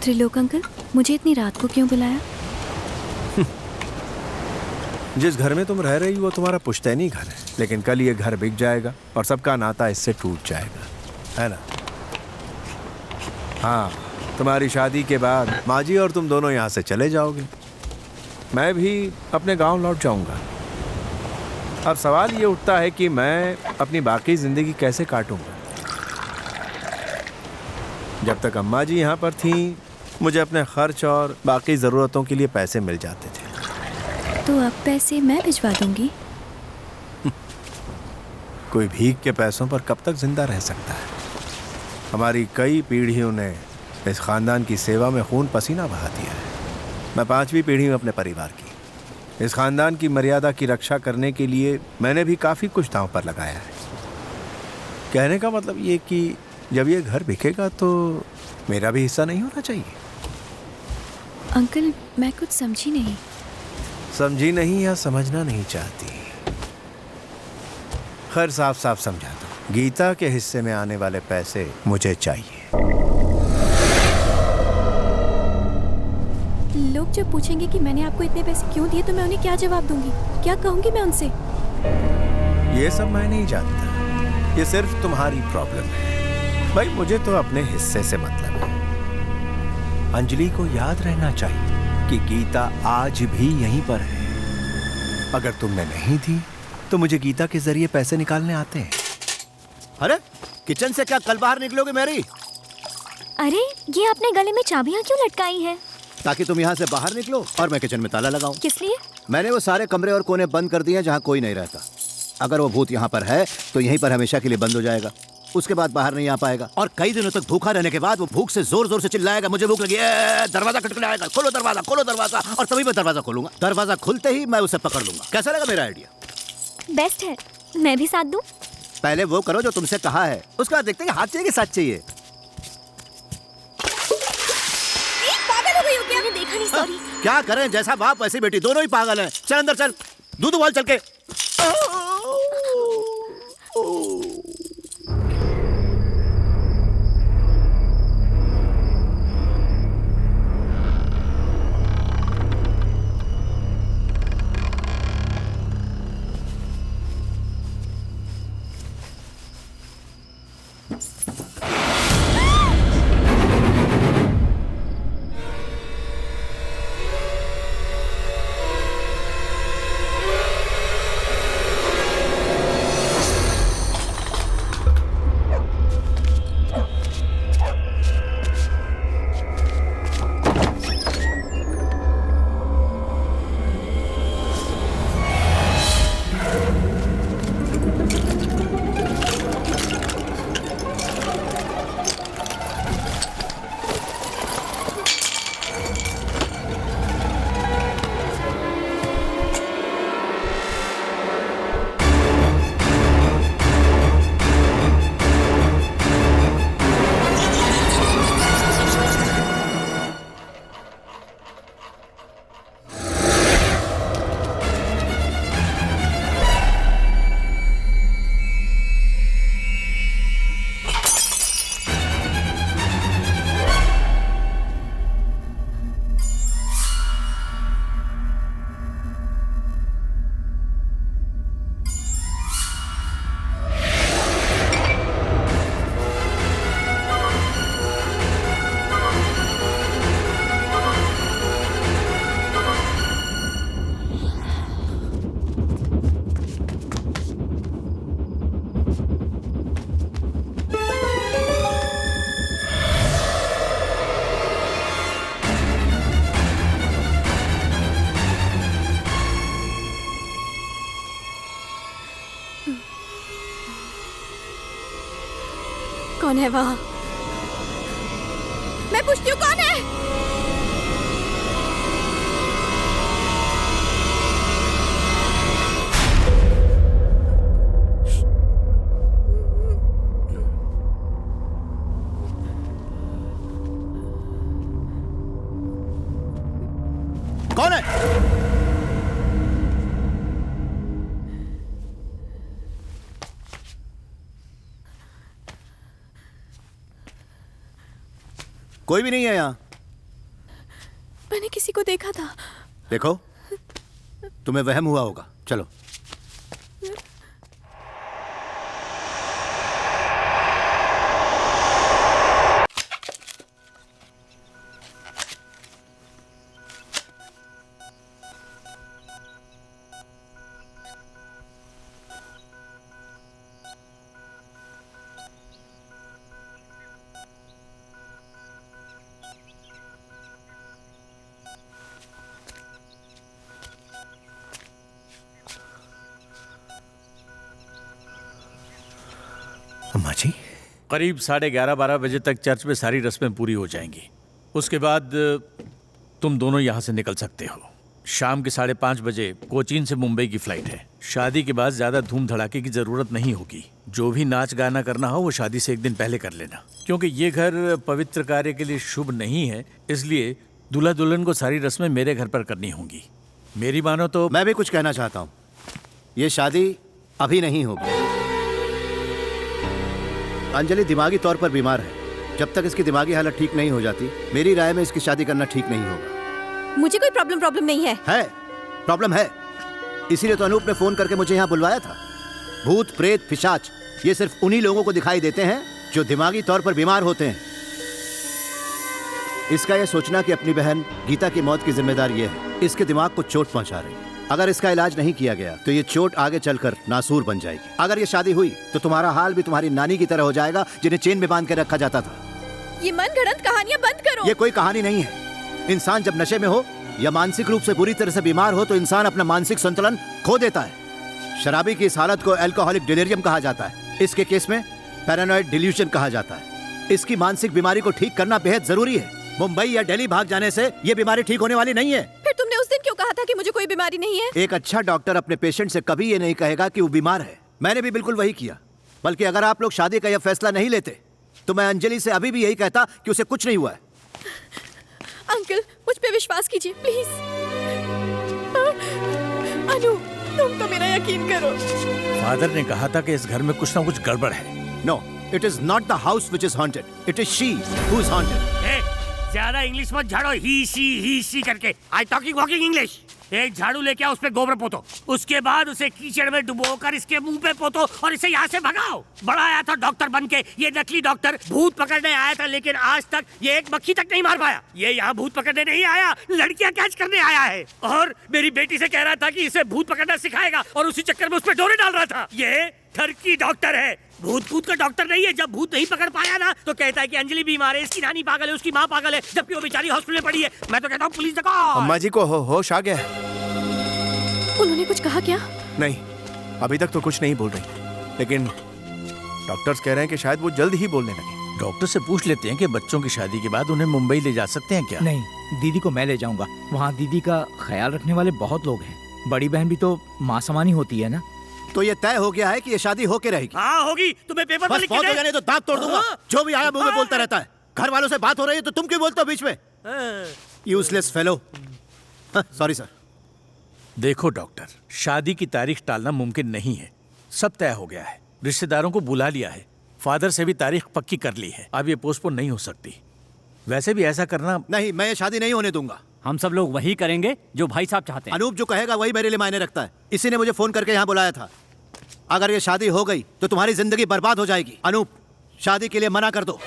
त्रिलोक अंकल, मुझे इतनी रात को क्यों बुलाया? जिस घर में तुम रह रही हो वो तुम्हारा पुश्तैनी घर है, लेकिन कल ये घर बिक जाएगा और सबका नाता इससे टूट जाएगा, है ना? हाँ, तुम्हारी शादी के बाद माजी और तुम दोनों यहाँ से चले जाओगे। मैं भी अपने गांव लौट जाऊंगा। अब सवाल ये उठता है कि मैं अपनी बाकी जिंदगी कैसे काटूंगा। जब तक अम्मा जी यहाँ पर थीं, मुझे अपने खर्च और बाकी ज़रूरतों के लिए पैसे मिल जाते थे। तो अब पैसे मैं भिजवा दूंगी। कोई भीख के पैसों पर कब तक जिंदा रह सकता है? हमारी कई पीढ़ियों ने इस खानदान की सेवा में खून पसीना बहा दिया है। मैं 5वीं पीढ़ी हूँ अपने परिवार की। इस खानदान की मर्यादा की रक्षा करने के लिए मैंने भी काफ़ी कुछ दांव पर लगाया है। कहने का मतलब ये कि जब ये घर बिकेगा तो मेरा भी हिस्सा नहीं होना चाहिए। अंकल, मैं कुछ समझी नहीं। समझी नहीं या समझना नहीं चाहती? खैर साफ साफ समझा दो, गीता के हिस्से में आने वाले पैसे मुझे चाहिए। लोग जब पूछेंगे कि मैंने आपको इतने पैसे क्यों दिए तो मैं उन्हें क्या जवाब दूंगी? क्या कहूंगी मैं उनसे? ये सब मैं नहीं जानता, ये सिर्फ तुम्हारी प्रॉब्लम है। भाई मुझे तो अपने हिस्से से मतलब है। अंजलि को याद रहना चाहिए कि गीता आज भी यहीं पर है। अगर तुमने नहीं दी तो मुझे गीता के जरिए पैसे निकालने आते हैं। अरे किचन से क्या कल बाहर निकलोगे मैरी? अरे ये आपने गले में चाबियां क्यों लटकाई हैं? ताकि तुम यहाँ से बाहर निकलो और मैं किचन में ताला लगाऊं। किस लिए? मैंने वो सारे कमरे और कोने बंद कर दिए हैं जहाँ कोई नहीं रहता। अगर वो भूत यहाँ पर है तो यहीं पर हमेशा के लिए बंद हो जाएगा, उसके बाद बाहर नहीं आ पाएगा। और कई दिनों तक भूखा रहने के बाद वो भूख से जोर जोर से चिल्लाएगा, मुझे भूख लगी है, दरवाजा खटखटाएगा, खोलो दरवाजा, खोलो दरवाजा। और तभी मैं दरवाजा खोलूंगा। दरवाजा खुलते ही मैं उसे पकड़ लूंगा। कैसा लगा मेरा आइडिया? बेस्ट है। मैं भी साथ दूं? पहले वो करो जो तुमसे कहा है, उसके बाद देखते हैं हाथ चाहिए कि साथ चाहिए। पागल हो गई हो क्या? मैंने देखा नहीं, सॉरी। क्या करें, जैसा बाप वैसी बेटी, दोनों ही पागल हैं। चल अंदर चल, दूध उबाल चल के। कौन है वहाँ? मैं पूछती हूँ कौन है? कौन है? कोई भी नहीं है यहाँ। मैंने किसी को देखा था। देखो, तुम्हें वहम हुआ होगा। चलो। अम्मा जी, करीब 11:30-12 बजे तक चर्च में सारी रस्में पूरी हो जाएंगी। उसके बाद तुम दोनों यहाँ से निकल सकते हो। शाम के 5:30 बजे कोचीन से मुंबई की फ्लाइट है। शादी के बाद ज्यादा धूम धड़ाके की जरूरत नहीं होगी। जो भी नाच गाना करना हो वो शादी से एक दिन पहले कर लेना, क्योंकि ये घर पवित्र कार्य के लिए शुभ नहीं है। इसलिए दूल्हा दुल्हन को सारी रस्में मेरे घर पर करनी होंगी। मेरी मानो तो मैं भी कुछ कहना चाहता हूँ। ये शादी अभी नहीं होगी। अंजलि दिमागी तौर पर बीमार है। जब तक इसकी दिमागी हालत ठीक नहीं हो जाती, मेरी राय में इसकी शादी करना ठीक नहीं होगा। मुझे कोई प्रॉब्लम नहीं है। प्रॉब्लम है। इसीलिए तो अनूप ने फोन करके मुझे यहाँ बुलवाया था। भूत प्रेत पिशाच ये सिर्फ उन्हीं लोगों को दिखाई देते हैं जो दिमागी तौर पर बीमार होते हैं। इसका यह सोचना कि अपनी बहन गीता की मौत की जिम्मेदार ये है, इसके दिमाग को चोट पहुंचा रही है। अगर इसका इलाज नहीं किया गया तो ये चोट आगे चलकर नासूर बन जाएगी। अगर ये शादी हुई तो तुम्हारा हाल भी तुम्हारी नानी की तरह हो जाएगा, जिन्हें चेन में बांध के रखा जाता था। ये मनगढ़ंत कहानियां बंद करो। ये कोई कहानी नहीं है। इंसान जब नशे में हो या मानसिक रूप से बुरी तरह से बीमार हो तो इंसान अपना मानसिक संतुलन खो देता है। शराबी की इस हालत को अल्कोहलिक डिलीरियम कहा जाता है। इसके केस में पैरानॉइड डिल्यूजन कहा जाता है। इसकी मानसिक बीमारी को ठीक करना बेहद जरूरी है। मुंबई या दिल्ली भाग जाने से ये बीमारी ठीक होने वाली नहीं है। फिर तुमने उस दिन क्यों कहा था कि मुझे कोई बीमारी नहीं है? एक अच्छा डॉक्टर अपने पेशेंट से कभी ये नहीं कहेगा कि वो बीमार है। मैंने भी बिल्कुल वही किया। बल्कि अगर आप लोग शादी का यह फैसला नहीं लेते तो मैं अंजलि से अभी भी यही कहता कि उसे कुछ नहीं हुआ है। अंकल, मुझ पे विश्वास कीजिए प्लीज। अनु, तुम तो मेरा यकीन करो। फादर ने कहा था कि इस घर में कुछ ना कुछ गड़बड़ है। No, it is not the house which is haunted, it is she who is haunted. ज्यादा इंग्लिश मत झाड़ो, ही सी करके। I talking walking English. एक झाड़ू लेके आओ, उस पे गोबर पोतो, उसके बाद उसे कीचड़ में डुबोकर इसके मुंह पे पोतो और इसे यहाँ से भगाओ। बड़ा आया था डॉक्टर बनके, ये नकली डॉक्टर भूत पकड़ने आया था, लेकिन आज तक ये एक मक्खी तक नहीं मार पाया। ये यहाँ भूत पकड़ने नहीं आया, लड़कियाँ कैच करने आया है। और मेरी बेटी से कह रहा था कि इसे भूत पकड़ना सिखाएगा और उसी चक्कर में उस पे डोरे डाल रहा था। ये ठरकी डॉक्टर है, भूत का डॉक्टर नहीं है। जब भूत नहीं पकड़ पाया ना तो कहता है कि अंजलि बीमार है, इसकी नानी पागल है, उसकी माँ पागल है, जबकि वो बेचारी हॉस्पिटल में पड़ी है। मैं तो कहता हूँ पुलिस देखो। अम्मा जी को होश आ गया? उन्होंने कुछ कहा क्या? नहीं, अभी तक तो कुछ नहीं बोल रही, लेकिन डॉक्टर्स कह रहे हैं कि शायद वो जल्द ही बोलने लगे। डॉक्टर से पूछ लेते हैं कि बच्चों की शादी के बाद उन्हें मुंबई ले जा सकते हैं क्या? नहीं, दीदी को मैं ले जाऊंगा। वहाँ दीदी का ख्याल रखने वाले बहुत लोग हैं। बड़ी बहन भी तो माँ समान ही होती है ना। तो ये तय हो गया है कि ये शादी होके रहेगी? हाँ होगी। तुम्हें पेपर पर लिख के दे। नहीं तो दांत तोड़ दूंगा। जो भी आया मुंह में बोलता रहता है। घर वालों से बात हो रही है तो तुम क्यों बोलते हो बीच में? Useless fellow. Sorry sir. देखो डॉक्टर, शादी की तारीख टालना मुमकिन नहीं है। सब तय हो गया है, रिश्तेदारों को बुला लिया है, फादर से भी तारीख पक्की कर ली है। अब ये पोस्टपोन नहीं हो सकती। वैसे भी ऐसा करना नहीं, मैं ये शादी नहीं होने दूंगा। हम सब लोग वही करेंगे जो भाई साहब चाहते हैं। अनूप जो कहेगा वही मेरे लिए मायने रखता है। इसी ने मुझे फोन करके यहाँ बुलाया था। अगर ये शादी हो गई तो तुम्हारी जिंदगी बर्बाद हो जाएगी। अनूप, शादी के लिए मना कर दो।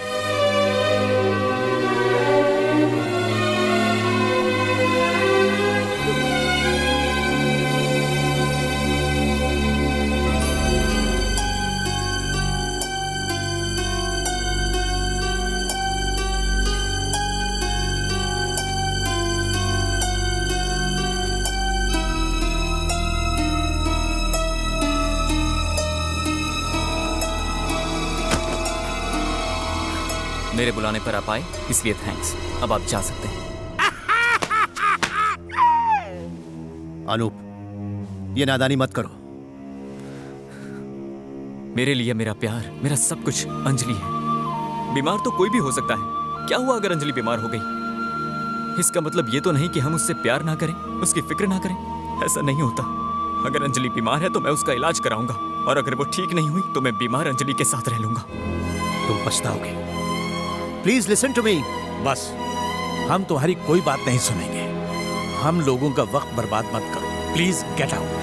मेरे बुलाने पर आप आए, इसलिए थैंक्स। अब आप जा सकते हैं। अनूप, ये नादानी मत करो। मेरे लिए मेरा प्यार, मेरा सब कुछ अंजलि है। बीमार तो कोई भी हो सकता है। क्या हुआ अगर अंजलि बीमार हो गई? इसका मतलब ये तो नहीं कि हम उससे प्यार ना करें, उसकी फिक्र ना करें। ऐसा नहीं होता। अगर अंजलि बीमार है तो मैं उसका इलाज कराऊंगा, और अगर वो ठीक नहीं हुई तो मैं बीमार अंजलि के साथ रह लूंगा। तुम पछताओगे। Please listen to me. बस, हम तुम्हारी कोई बात नहीं सुनेंगे। हम लोगों का वक्त बर्बाद मत करो। Please get out.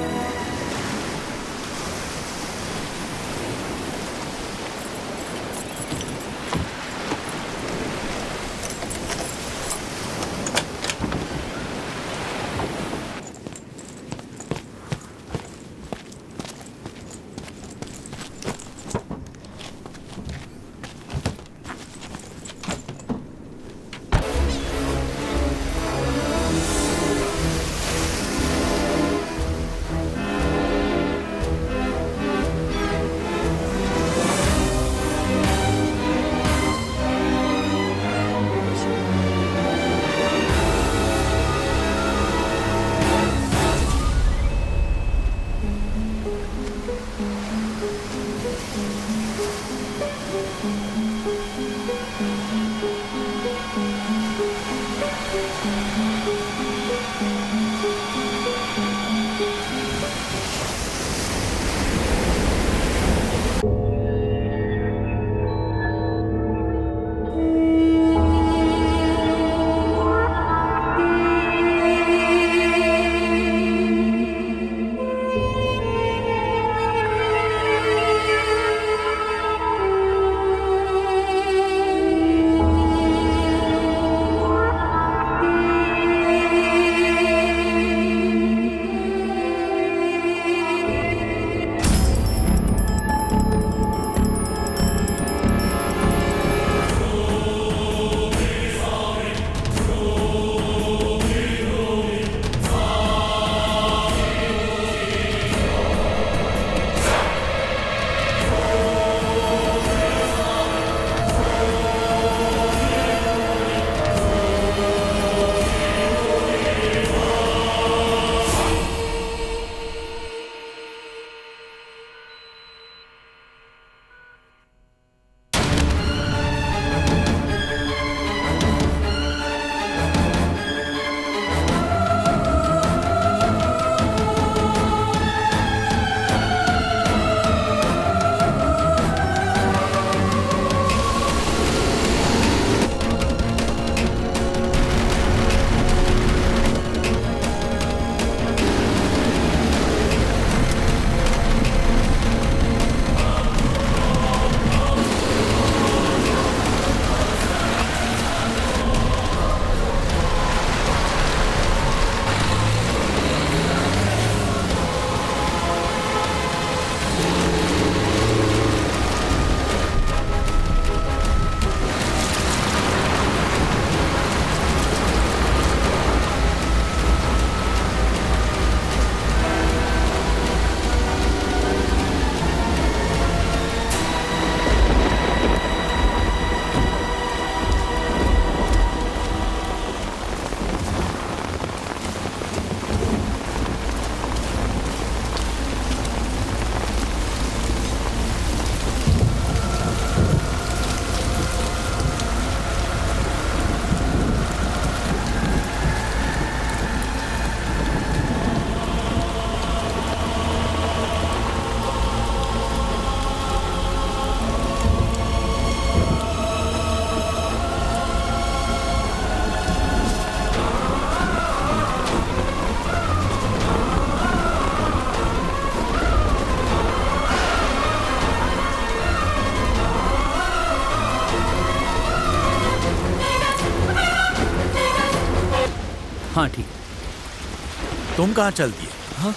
हाँ ठीक है। तुम कहाँ चल दिए? हाँ,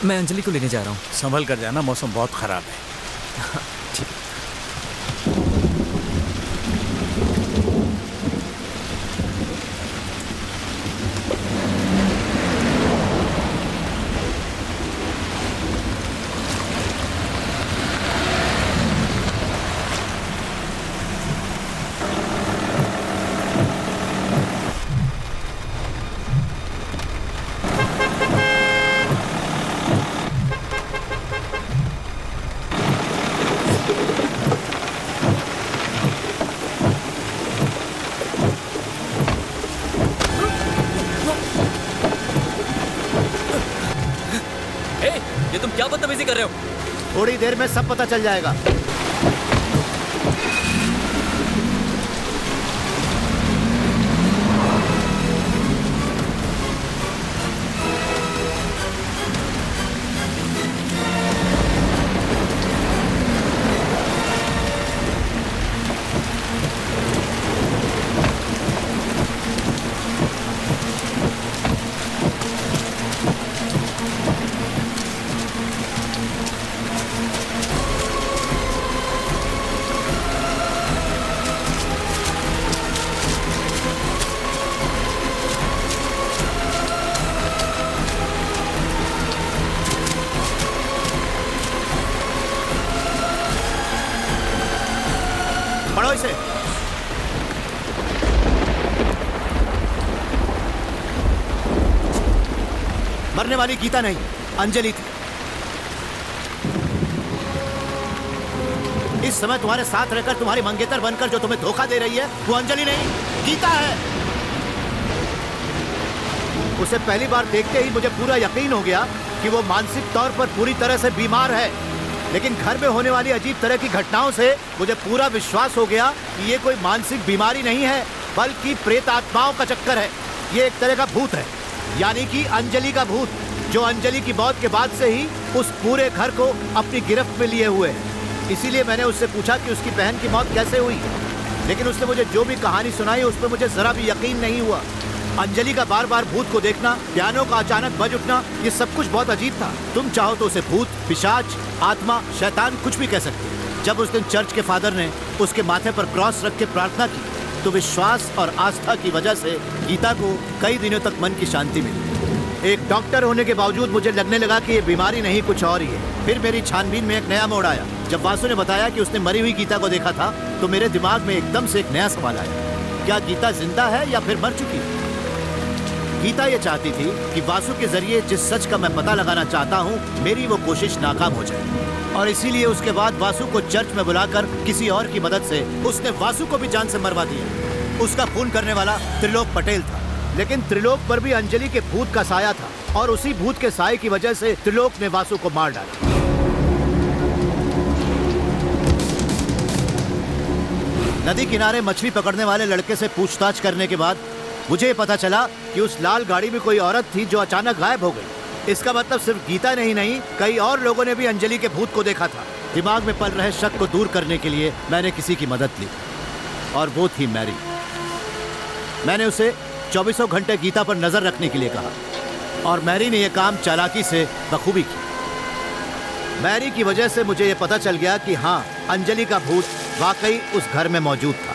मैं अंजलि को लेने जा रहा हूँ। संभल कर जाना, मौसम बहुत खराब है। ठीक। ये तुम क्या बदतमीजी कर रहे हो? थोड़ी देर में सब पता चल जाएगा। पढ़ो इसे। मरने वाली गीता नहीं, अंजलि थी। इस समय तुम्हारे साथ रहकर तुम्हारी मंगेतर बनकर जो तुम्हें धोखा दे रही है वो अंजलि नहीं, गीता है। उसे पहली बार देखते ही मुझे पूरा यकीन हो गया कि वो मानसिक तौर पर पूरी तरह से बीमार है, लेकिन घर में होने वाली अजीब तरह की घटनाओं से मुझे पूरा विश्वास हो गया कि ये कोई मानसिक बीमारी नहीं है, बल्कि प्रेत आत्माओं का चक्कर है। ये एक तरह का भूत है, यानी कि अंजलि का भूत, जो अंजलि की मौत के बाद से ही उस पूरे घर को अपनी गिरफ्त में लिए हुए है। इसीलिए मैंने उससे पूछा कि उसकी बहन की मौत कैसे हुई, लेकिन उसने मुझे जो भी कहानी सुनाई उस पर मुझे जरा भी यकीन नहीं हुआ। अंजलि का बार बार भूत को देखना, पियानो का अचानक बज उठना, ये सब कुछ बहुत अजीब था। तुम चाहो तो उसे भूत, पिशाच, आत्मा, शैतान कुछ भी कह सकते। जब उस दिन चर्च के फादर ने उसके माथे पर क्रॉस रख के प्रार्थना की तो विश्वास और आस्था की वजह से गीता को कई दिनों तक मन की शांति मिली। एक डॉक्टर होने के बावजूद मुझे लगने लगा कि ये बीमारी नहीं कुछ और ही है। फिर मेरी छानबीन में एक नया मोड़ आया। जब वासु ने बताया कि उसने मरी हुई गीता को देखा था तो मेरे दिमाग में एकदम से एक नया सवाल आया, क्या गीता जिंदा है या फिर मर चुकी है? गीता ये चाहती थी कि वासु के जरिए जिस सच का मैं पता लगाना चाहता हूँ मेरी वो कोशिश नाकाम हो जाए, और इसीलिए उसके बाद वासु को चर्च में बुलाकर किसी और की मदद से उसने वासु को भी जान से मरवा दिया। उसका खून करने वाला त्रिलोक पटेल था, लेकिन त्रिलोक पर भी अंजलि के भूत का साया था, और उसी भूत के साये की वजह से त्रिलोक ने वासु को मार डाला। नदी किनारे मछली पकड़ने वाले लड़के से पूछताछ करने के बाद मुझे पता चला कि उस लाल गाड़ी में कोई औरत थी जो अचानक गायब हो गई। इसका मतलब सिर्फ गीता नहीं, कई और लोगों ने भी अंजलि के भूत को देखा था। दिमाग में पल रहे शक को दूर करने के लिए मैंने किसी की मदद ली, और वो थी मैरी। मैंने उसे 24 घंटे गीता पर नजर रखने के लिए कहा, और मैरी ने यह काम चालाकी से बखूबी की। मैरी की वजह से मुझे यह पता चल गया कि हाँ, अंजलि का भूत वाकई उस घर में मौजूद था।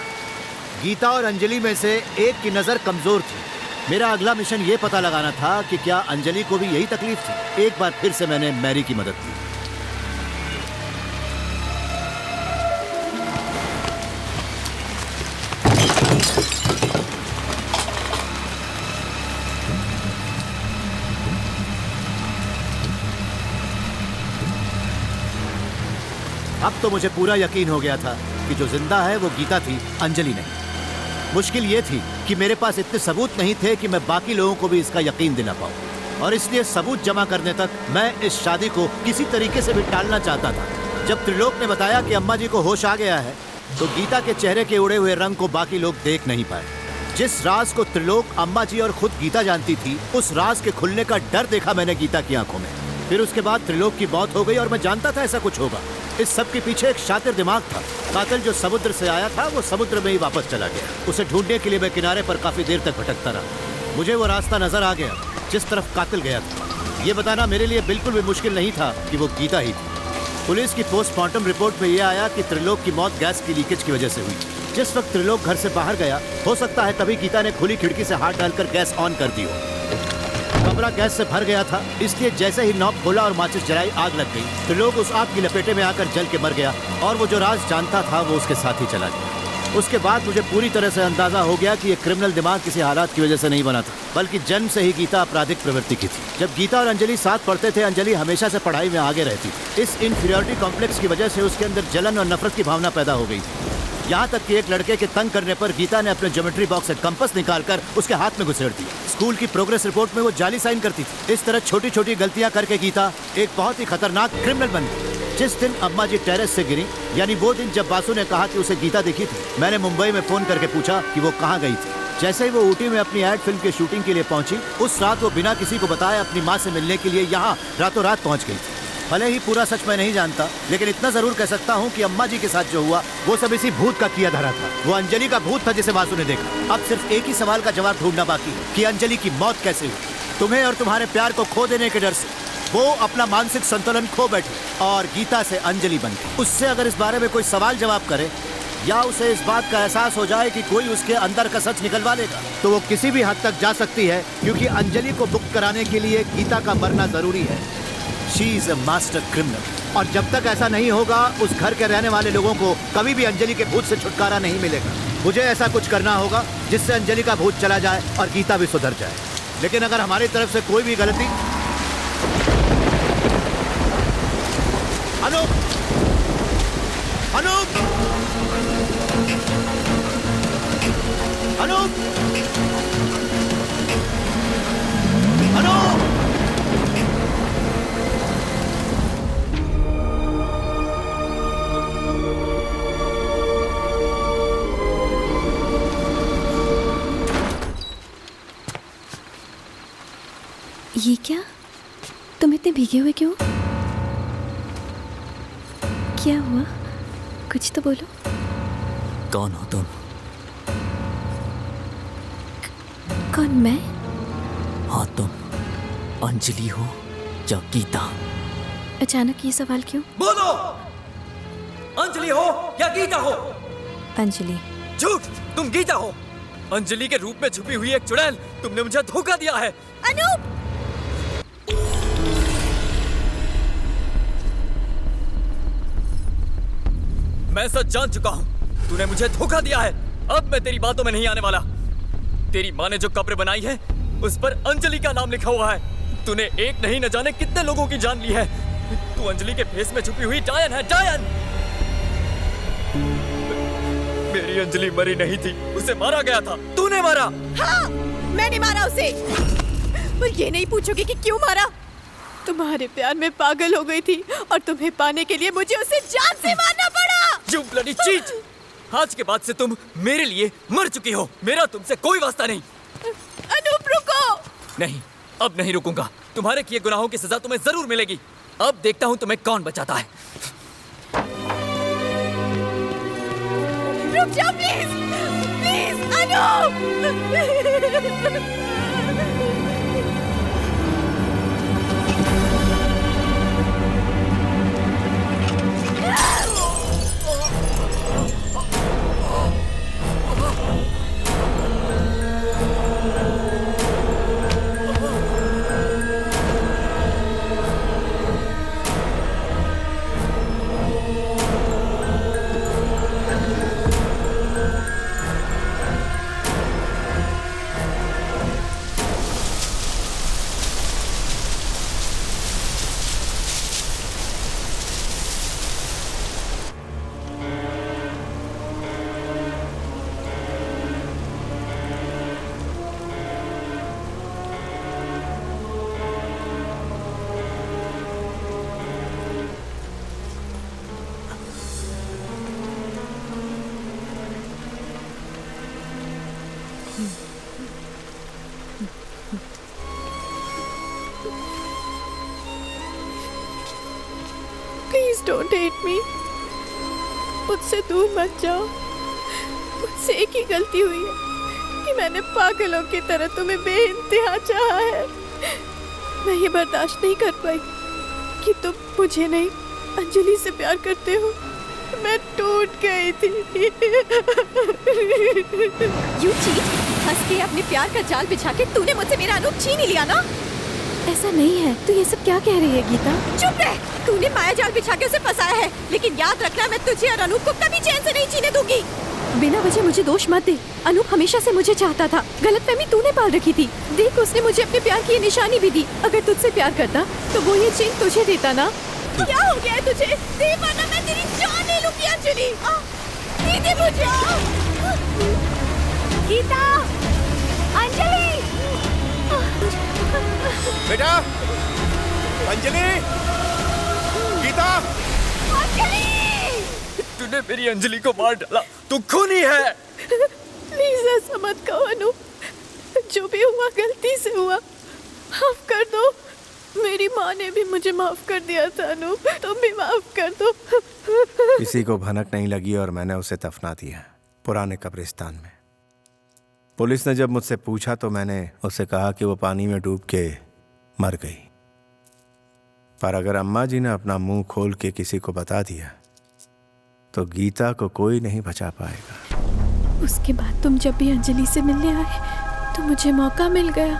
गीता और अंजलि में से एक की नज़र कमज़ोर थी। मेरा अगला मिशन ये पता लगाना था कि क्या अंजलि को भी यही तकलीफ थी। एक बार फिर से मैंने मैरी की मदद की। अब तो मुझे पूरा यकीन हो गया था कि जो जिंदा है वो गीता थी, अंजलि नहीं। मुश्किल ये थी कि मेरे पास इतने सबूत नहीं थे कि मैं बाकी लोगों को भी इसका यकीन दिला पाऊँ, और इसलिए सबूत जमा करने तक मैं इस शादी को किसी तरीके से भी टालना चाहता था। जब त्रिलोक ने बताया कि अम्मा जी को होश आ गया है तो गीता के चेहरे के उड़े हुए रंग को बाकी लोग देख नहीं पाए। जिस राज को त्रिलोक, अम्मा जी और खुद गीता जानती थी, उस राज के खुलने का डर देखा मैंने गीता की आंखों में। फिर उसके बाद त्रिलोक की मौत हो गई और मैं जानता था ऐसा कुछ होगा। इस सब के पीछे एक शातिर दिमाग था। कातिल जो समुद्र से आया था वो समुद्र में ही वापस चला गया। उसे ढूंढने के लिए मैं किनारे पर काफी देर तक भटकता रहा। मुझे वो रास्ता नजर आ गया जिस तरफ कातिल गया था। ये बताना मेरे लिए बिल्कुल भी मुश्किल नहीं था कि वो गीता ही थी। पुलिस की पोस्टमार्टम रिपोर्ट में यह आया कि त्रिलोक की मौत गैस की लीकेज की वजह से हुई। जिस वक्त त्रिलोक घर से बाहर गया, हो सकता है तभी गीता ने खुली खिड़की से हाथ डालकर गैस ऑन कर दी हो। कमरा गैस से भर गया था, इसलिए जैसे ही नॉब खोला और माचिस जलाई, आग लग गई। त्रिलोक उस आग की लपेटे में आकर जल के मर गया और वो जो राज जानता था वो उसके साथ ही चला गया। उसके बाद मुझे पूरी तरह से अंदाजा हो गया कि ये क्रिमिनल दिमाग किसी हालात की वजह से नहीं बना था, बल्कि जन्म से ही गीता आपराधिक प्रवृत्ति की थी। जब गीता और अंजलि साथ पढ़ते थे, अंजलि हमेशा से पढ़ाई में आगे रहती थी। इस इन्फीरियरिटी कॉम्प्लेक्स की वजह से उसके अंदर जलन और नफरत की भावना पैदा हो गई थी। यहाँ तक कि एक लड़के के तंग करने पर गीता ने अपने ज्योमेट्री बॉक्स से कंपास निकालकर उसके हाथ में घुसेड़ दिया। स्कूल की प्रोग्रेस रिपोर्ट में वो जाली साइन करती थी। इस तरह छोटी छोटी गलतियां करके गीता एक बहुत ही खतरनाक क्रिमिनल बन गई। जिस दिन अम्मा जी टेरेस से गिरी, यानी वो दिन जब बासु ने कहा कि उसे गीता दिखी थी, मैंने मुंबई में फोन करके पूछा कि वो कहाँ गई थी। जैसे ही वो ऊटी में अपनी एड फिल्म की शूटिंग के लिए पहुंची, उस रात वो बिना किसी को बताए अपनी माँ से मिलने के लिए यहाँ रातों रात पहुंच गई थी। भले ही पूरा सच मैं नहीं जानता, लेकिन इतना जरूर कह सकता हूँ कि अम्मा जी के साथ जो हुआ वो सब इसी भूत का किया धरा था। वो अंजलि का भूत था जिसे बासु ने देखा। अब सिर्फ एक ही सवाल का जवाब ढूंढना बाकी है कि अंजलि की मौत कैसे हुई। तुम्हें और तुम्हारे प्यार को खो देने के डर से वो अपना मानसिक संतुलन खो बैठी और गीता से अंजलि बन गई। उससे अगर इस बारे में कोई सवाल जवाब करे या उसे इस बात का एहसास हो जाए कि कोई उसके अंदर का सच निकलवा लेगा, तो वो किसी भी हद तक जा सकती है, क्योंकि अंजलि को मुक्त कराने के लिए गीता का मरना जरूरी है। She is a master criminal, और जब तक ऐसा नहीं होगा उस घर के रहने वाले लोगों को कभी भी अंजलि के भूत से छुटकारा नहीं मिलेगा। मुझे ऐसा कुछ करना होगा जिससे अंजलि का भूत चला जाए और गीता भी सुधर जाए। लेकिन अगर हमारी तरफ से कोई भी गलती अनूप अनूप अनूप अनूप ये क्या? तुम इतने भीगे हुए क्यों? क्या हुआ? कुछ तो बोलो। कौन हो तुम? कौन? मैं? हाँ, तुम अंजलि हो या गीता? अचानक ये सवाल क्यों? बोलो, अंजलि हो या गीता हो? अंजलि। झूठ, तुम गीता हो। अंजलि के रूप में छुपी हुई एक चुड़ैल। तुमने मुझे धोखा दिया है। अनूप! मैं सच जान चुका हूँ। तूने मुझे धोखा दिया है। अब मैं तेरी बातों में नहीं आने वाला। तेरी माँ ने जो कब्र बनाई है उस पर अंजलि का नाम लिखा हुआ है। तूने एक नहीं न जाने कितने लोगों की जान ली है। तू अंजलि के फेस में छुपी हुई डायन है, डायन। मेरी अंजलि मरी नहीं थी, उसे मारा गया था। तूने मारा। हाँ, मैंने मारा उसे। पर ये नहीं पूछोगे कि क्यों मारा? तुम्हारे प्यार में पागल हो गई थी और तुम्हें पाने के लिए मुझे उसे जान से मारना पड़ा। You bloody cheat! आज के बाद से तुम मेरे लिए मर चुकी हो। मेरा तुमसे कोई वास्ता नहीं। अनूप, रुको। नहीं, अब नहीं रुकूंगा। तुम्हारे किए गुनाहों की सजा तुम्हें जरूर मिलेगी। अब देखता हूँ तुम्हें कौन बचाता है। रुक जाओ please, please Anoop. Please don't hate me. मुझसे दूर मत जाओ। मुझसे एक ही गलती हुई है, कि मैंने पागलों की तरह तुम्हें बेइंतहा चाहा है। मैं ये बर्दाश्त नहीं कर पाई कि तुम मुझे नहीं अंजलि से प्यार करते हो। मैं टूट गई थी। यू चीट, हंस के अपने प्यार का जाल बिछा के तूने मुझसे मेरा अनूप छीन ही लिया ना? ऐसा नहीं है। तू ये सब क्या कह रही है गीता? चुप रह। तूने माया जाल बिछा के उसे फंसाया है, लेकिन याद रखना मैं तुझे और अनूप को कभी चैन से नहीं जीने दूंगी। बिना वजह मुझे दोष मत दे। अनूप हमेशा से मुझे चाहता था। गलतफहमी तूने पाल रखी थी। देख, उसने मुझे अपने प्यार की ये निशानी भी दी। अगर तुझसे प्यार करता तो वो ये चेन तुझे देता ना। क्या हो गया है तुझे? दे वरना मैं तेरी जान ले लूंगी। अंजलि दीदी मुझे। गीता, अंजलि, बेटा, अंजलि, गीता, तूने मेरी अंजलि को मार डाला। तू खूनी है। प्लीज ऐसा मत कहो अनु। जो भी हुआ गलती से हुआ। माफ कर दो। मेरी माँ ने भी मुझे माफ कर दिया था अनु। तुम भी माफ कर दो। किसी को भनक नहीं लगी और मैंने उसे दफना दिया पुराने कब्रिस्तान में। पुलिस ने जब मुझसे पूछा तो मैंने उससे कहा कि वो पानी में डूब के मर गई। पर अगर अम्मा जी ने अपना मुंह खोल के किसी को बता दिया तो गीता को कोई नहीं बचा पाएगा। उसके बाद तुम जब भी अंजलि से मिलने आए तो मुझे मौका मिल गया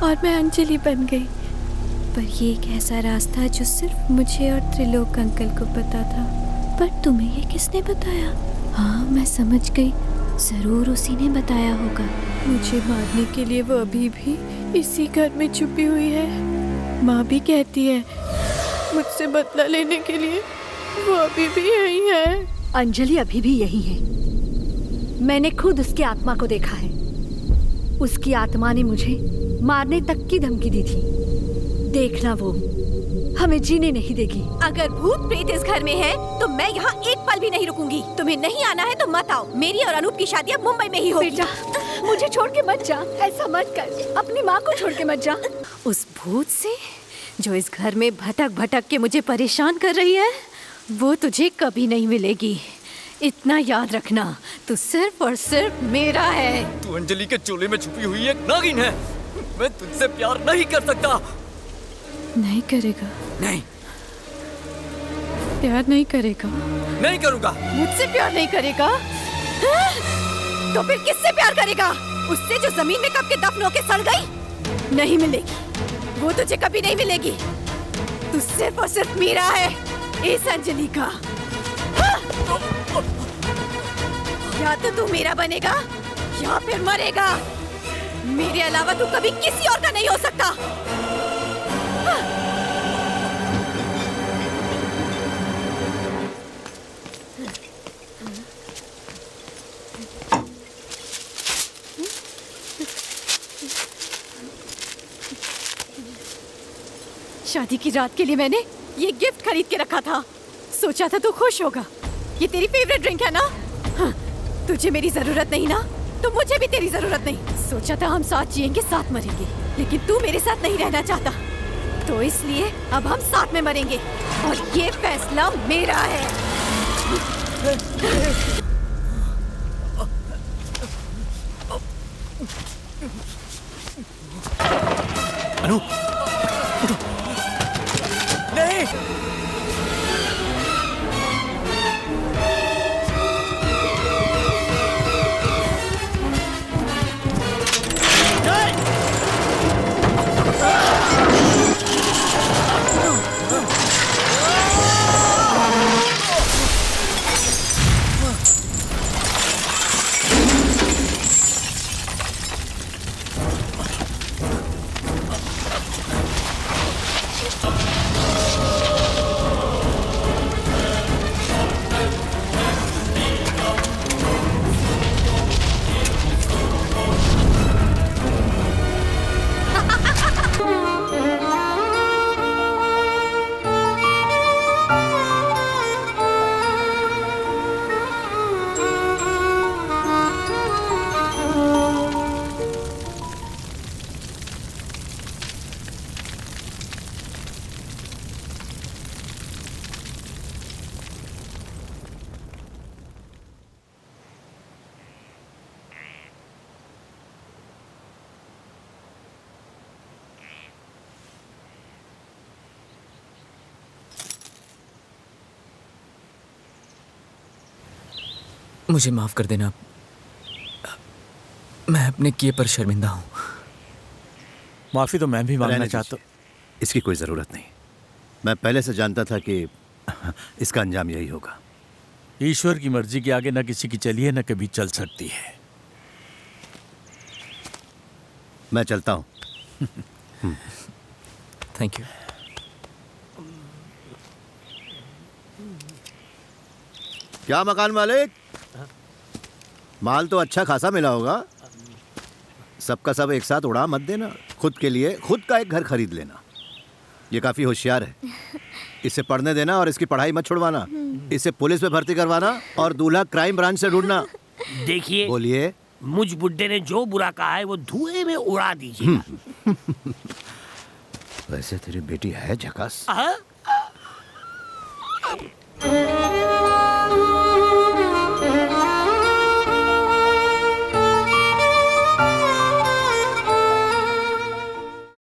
और मैं अंजलि बन गई। पर ये एक ऐसा रास्ता जो सिर्फ मुझे और त्रिलोक अंकल को पता था। पर तुम्हें ये किसने बताया? हाँ, मैं समझ गई। जरूर उसी ने बताया होगा। मुझे मारने के लिए वो अभी भी इसी घर में छुपी हुई है। माँ भी कहती है मुझसे बदला लेने के लिए वो अभी भी यही है। अंजलि अभी भी यही है। मैंने खुद उसकी आत्मा को देखा है। उसकी आत्मा ने मुझे मारने तक की धमकी दी थी। देखना, वो हमें जीने नहीं देगी। अगर भूत प्रेत इस घर में है तो मैं यहाँ एक पल भी नहीं रुकूंगी। तुम्हें नहीं आना है तो मत आओ। मेरी और अनूप की शादी अब मुंबई में ही होगी। बेटा, मुझे छोड़ के मत जा। ऐसा मत कर। अपनी माँ को छोड़ के मत जा। उस भूत से जो इस घर में भटक भटक के मुझे परेशान कर रही है, वो तुझे कभी नहीं मिलेगी। इतना याद रखना, तू सिर्फ और सिर्फ मेरा है। तू अंजलि के चोले में छुपी हुई एक नागिन है। मैं तुझसे प्यार नहीं कर सकता। नहीं करेगा? नहीं। प्यार नहीं करेगा? नहीं करूँगा। मुझसे प्यार नहीं करेगा? तो फिर किससे प्यार करेगा? उससे जो जमीन में कब के दफन होके सड़ गई? नहीं मिलेगी। वो तुझे कभी नहीं मिलेगी। तू सिर्फ और सिर्फ मेरा है, इस अंजलि का। या तो तू मेरा बनेगा या फिर मरेगा। मेरे अलावा तू कभी किसी और का नहीं हो सकता। शादी की रात के लिए मैंने ये गिफ्ट खरीद के रखा था। सोचा था तू खुश होगा। ये तेरी फेवरेट ड्रिंक है ना? हाँ, तुझे मेरी जरूरत नहीं ना, तो मुझे भी तेरी जरूरत नहीं। सोचा था हम साथ जिएंगे, साथ मरेंगे, लेकिन तू मेरे साथ नहीं रहना चाहता, तो इसलिए अब हम साथ में मरेंगे और ये फैसला मेरा है। अनु, नहीं। मुझे माफ कर देना, मैं अपने किए पर शर्मिंदा हूँ। माफी तो मैं भी मांगना रहने चाहता हूँ। इसकी कोई ज़रूरत नहीं। मैं पहले से जानता था कि इसका अंजाम यही होगा। ईश्वर की मर्जी के आगे न किसी की चली है न कभी चल सकती है। मैं चलता हूँ। Thank you. क्या मकान मालिक, माल तो अच्छा खासा मिला होगा। सबका सब एक साथ उड़ा मत देना। खुद के लिए खुद का एक घर खरीद लेना। ये काफी होशियार है। इसे पढ़ने देना और इसकी पढ़ाई मत छुड़वाना। इसे पुलिस में भर्ती करवाना और दूल्हा क्राइम ब्रांच से ढूंढना। देखिए, बोलिए। मुझ बुड्ढे ने जो बुरा कहा है वो धुएं में उड़ा दीजिए। वैसे तेरी बेटी है झकास।